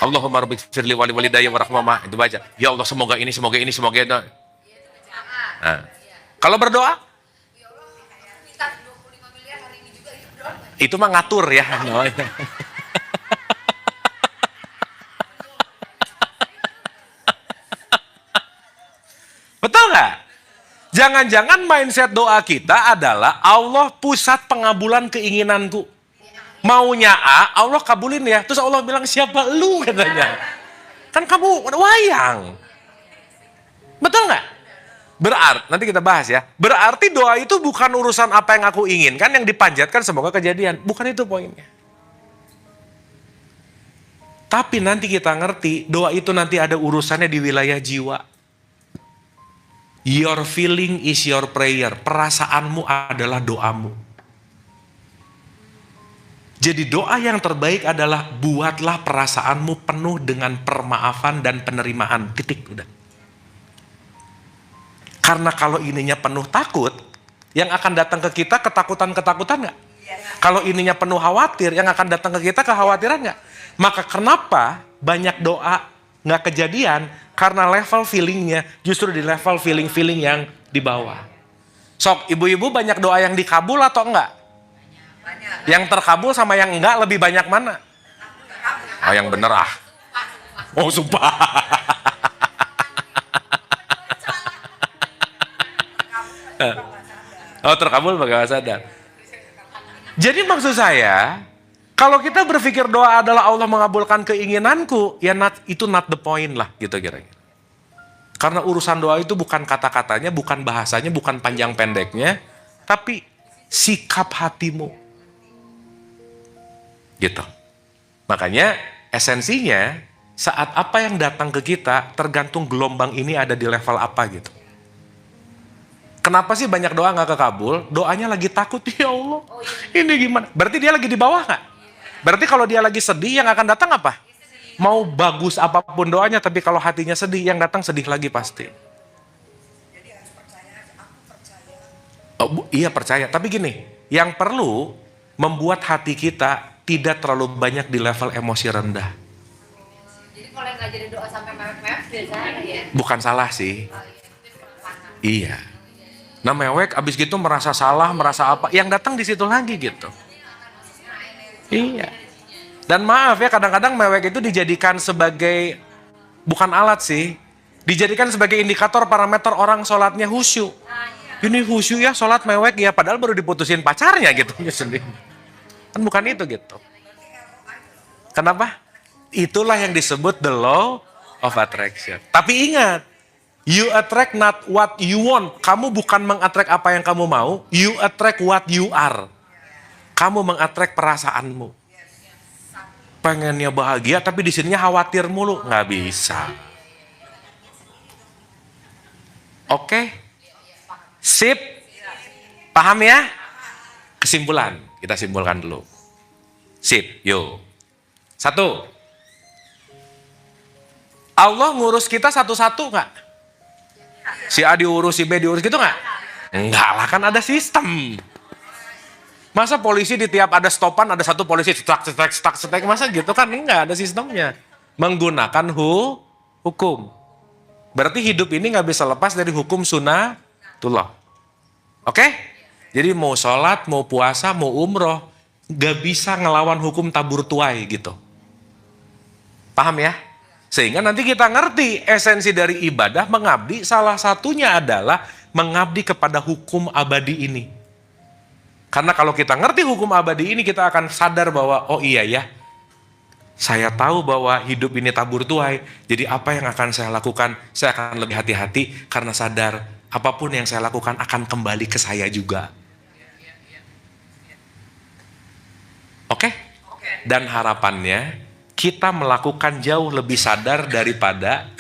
Allahumma rabbik firli wali walidayya warahmamah. Itu baca. Ya Allah, semoga ini. Nah. Kalau berdoa? Itu mah ngatur ya. Betul nggak? Jangan-jangan mindset doa kita adalah Allah pusat pengabulan keinginanku. Maunya A, Allah kabulin ya. Terus Allah bilang, siapa lu katanya. Kan kamu wayang. Betul nggak? Berarti, nanti kita bahas ya. Berarti doa itu bukan urusan apa yang aku inginkan, yang dipanjatkan semoga kejadian. Bukan itu poinnya. Tapi nanti kita ngerti, doa itu nanti ada urusannya di wilayah jiwa. Your feeling is your prayer. Perasaanmu adalah doamu. Jadi doa yang terbaik adalah buatlah perasaanmu penuh dengan permaafan dan penerimaan. Titik, udah. Karena kalau ininya penuh takut, yang akan datang ke kita ketakutan-ketakutan nggak? Kalau ininya penuh khawatir, yang akan datang ke kita kekhawatiran nggak? Maka kenapa banyak doa nggak kejadian? Karena level feelingnya justru di level feeling yang di bawah. Sok, ibu-ibu banyak doa yang dikabul atau enggak? Banyak. Yang terkabul sama yang enggak lebih banyak mana? Oh, yang bener ah. Oh, sumpah. Oh, terkabul bagaimana sadar. Jadi maksud saya, kalau kita berpikir doa adalah Allah mengabulkan keinginanku, ya itu not the point lah gitu kira-kira. Karena urusan doa itu bukan kata-katanya, bukan bahasanya, bukan panjang pendeknya, tapi sikap hatimu. Gitu. Makanya esensinya saat apa yang datang ke kita tergantung gelombang ini ada di level apa gitu. Kenapa sih banyak doa gak kekabul? Doanya lagi takut, ya Allah, ini gimana? Berarti dia lagi di bawah gak? Berarti kalau dia lagi sedih, yang akan datang apa? Mau bagus apapun doanya, tapi kalau hatinya sedih, yang datang sedih lagi pasti. Oh, iya percaya, tapi gini, yang perlu membuat hati kita tidak terlalu banyak di level emosi rendah. Jadi kalau yang ngajarin doa sampai mewek-mewek biasanya ya? Bukan salah sih. Oh, iya. Iya. Nah mewek abis gitu merasa salah, merasa apa, yang datang di situ lagi gitu. Iya. Dan maaf ya, kadang-kadang mewek itu dijadikan sebagai, bukan alat sih, dijadikan sebagai indikator parameter orang sholatnya khusyuk. Ini khusyuk ya, sholat mewek ya, padahal baru diputusin pacarnya gitu. Kan bukan itu gitu. Kenapa? Itulah yang disebut the law of attraction. Tapi ingat, you attract not what you want. Kamu bukan mengattract apa yang kamu mau, you attract what you are. Kamu mengattract perasaanmu. Pengennya bahagia tapi di sininya khawatir mulu, nggak bisa. Oke? Sip? Paham ya? Kesimpulan, kita simpulkan dulu. Sip, yuk. 1. Allah ngurus kita satu-satu nggak? Si A diurus, si B diurus gitu nggak? Enggak lah, kan ada sistem. Masa polisi di tiap ada stopan ada satu polisi stak, masa gitu kan? Enggak, ada sistemnya. Menggunakan hukum. Berarti hidup ini nggak bisa lepas dari hukum sunnatullah. Oke? Jadi mau sholat, mau puasa, mau umroh, nggak bisa ngelawan hukum tabur tuai gitu. Paham ya? Sehingga nanti kita ngerti esensi dari ibadah mengabdi, salah satunya adalah mengabdi kepada hukum abadi ini. Karena kalau kita ngerti hukum abadi ini, kita akan sadar bahwa, oh iya ya, saya tahu bahwa hidup ini tabur tuai, jadi apa yang akan saya lakukan, saya akan lebih hati-hati karena sadar apapun yang saya lakukan akan kembali ke saya juga. Oke? Dan harapannya, kita melakukan jauh lebih sadar daripada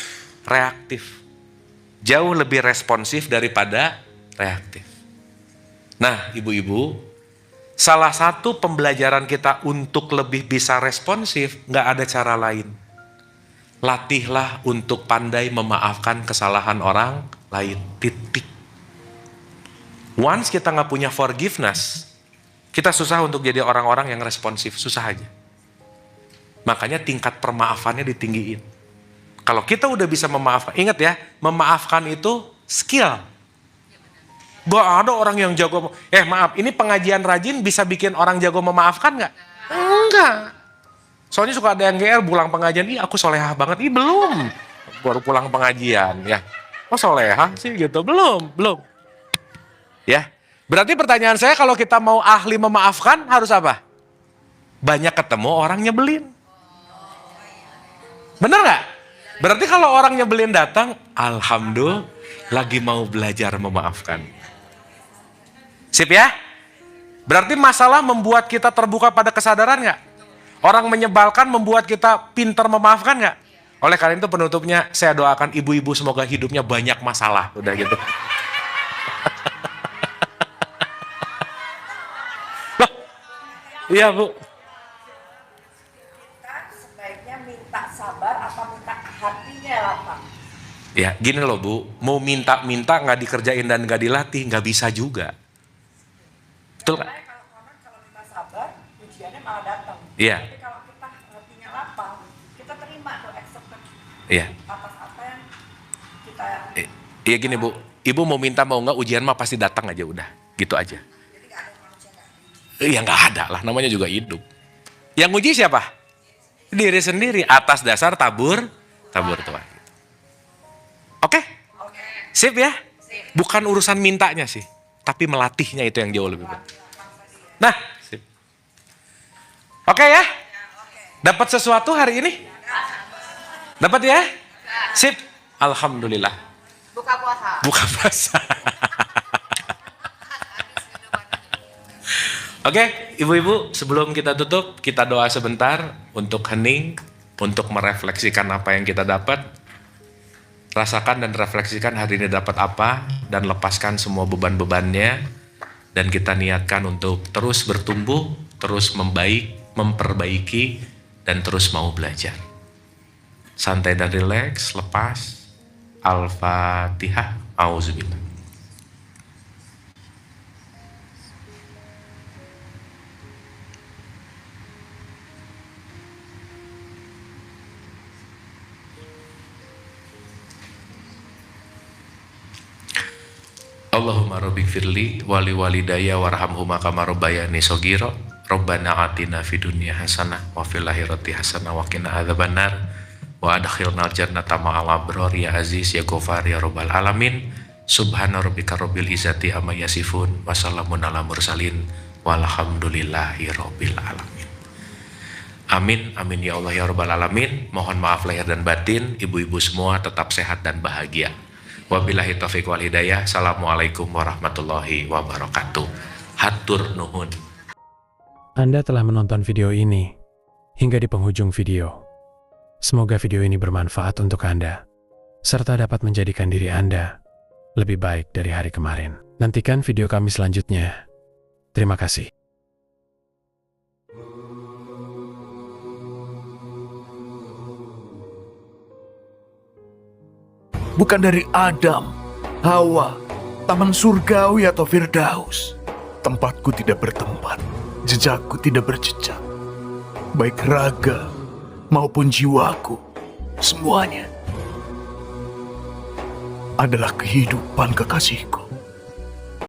reaktif. Jauh lebih responsif daripada reaktif. Nah, ibu-ibu, salah satu pembelajaran kita untuk lebih bisa responsif, nggak ada cara lain. Latihlah untuk pandai memaafkan kesalahan orang lain. Titik. Once kita nggak punya forgiveness, kita susah untuk jadi orang-orang yang responsif. Susah aja. Makanya tingkat permaafannya ditinggiin. Kalau kita udah bisa memaafkan, ingat ya, memaafkan itu skill. Gak ada orang yang jago, maaf, ini pengajian rajin bisa bikin orang jago memaafkan gak? Enggak. Soalnya suka ada yang GR pulang pengajian, aku solehah banget, belum. Baru pulang pengajian, ya. Oh solehah sih gitu, belum. Ya, berarti pertanyaan saya kalau kita mau ahli memaafkan harus apa? Banyak ketemu orang nyebelin. Bener gak? Berarti kalau orang nyebelin datang, alhamdulillah lagi mau belajar memaafkan. Sip ya? Berarti masalah membuat kita terbuka pada kesadaran gak? Orang menyebalkan membuat kita pintar memaafkan gak? Oleh karena itu penutupnya saya doakan ibu-ibu semoga hidupnya banyak masalah. Udah gitu. Loh, iya Bu. Sabar apa minta hatinya lapang? Ya gini loh Bu, mau minta-minta nggak dikerjain dan nggak dilatih nggak bisa juga. Betul kan? Kalau minta sabar, ujiannya malah datang. Iya. Tapi kalau kita hatinya lapang, kita terima tuh acceptance. Iya. Atas apa yang kita. Iya gini Bu, Ibu mau minta mau nggak ujian mah pasti datang aja udah, gitu aja. Jadi nggak ada manusia nggak. Iya nggak ada lah, namanya juga hidup. Yang uji siapa? Diri sendiri atas dasar tabur tuai. Oke? Sip ya? Bukan urusan mintanya sih, tapi melatihnya itu yang jauh lebih baik. Nah, sip. Oke ya? Dapat sesuatu hari ini? Dapat ya? Sip. Alhamdulillah. Buka puasa. Buka puasa. Oke, ibu-ibu, sebelum kita tutup, kita doa sebentar untuk hening, untuk merefleksikan apa yang kita dapat. Rasakan dan refleksikan hari ini dapat apa, dan lepaskan semua beban-bebannya. Dan kita niatkan untuk terus bertumbuh, terus memperbaiki, dan terus mau belajar. Santai dan rileks, lepas. Al-Fatihah. Auzubillah. Allahumma rabbik firli wali walidayya warhamhuma kama rabbayani shaghira. Rabbana atina fid dunya hasanah wa fil akhirati hasanah wa qina adzabannar wa adkhilnal jannata ma'al abrar ya aziz ya ghafar ya rabbal alamin. Subhana rabbika rabbil izzati amma yasifun wa salamun ala mursalin walhamdulillahi rabbil alamin. Amin, amin ya Allah ya rabbal alamin. Mohon maaf lahir dan batin, ibu-ibu semua tetap sehat dan bahagia. Wabillahi taufiq wal hidayah. Assalamualaikum warahmatullahi wabarakatuh. Hatur nuhun. Anda telah menonton video ini hingga di penghujung video. Semoga video ini bermanfaat untuk Anda, serta dapat menjadikan diri Anda lebih baik dari hari kemarin. Nantikan video kami selanjutnya. Terima kasih. Bukan dari Adam, Hawa, taman surgawi atau Firdaus. Tempatku tidak bertempat, jejakku tidak berjejak. Baik raga maupun jiwaku, semuanya adalah kehidupan kekasihku.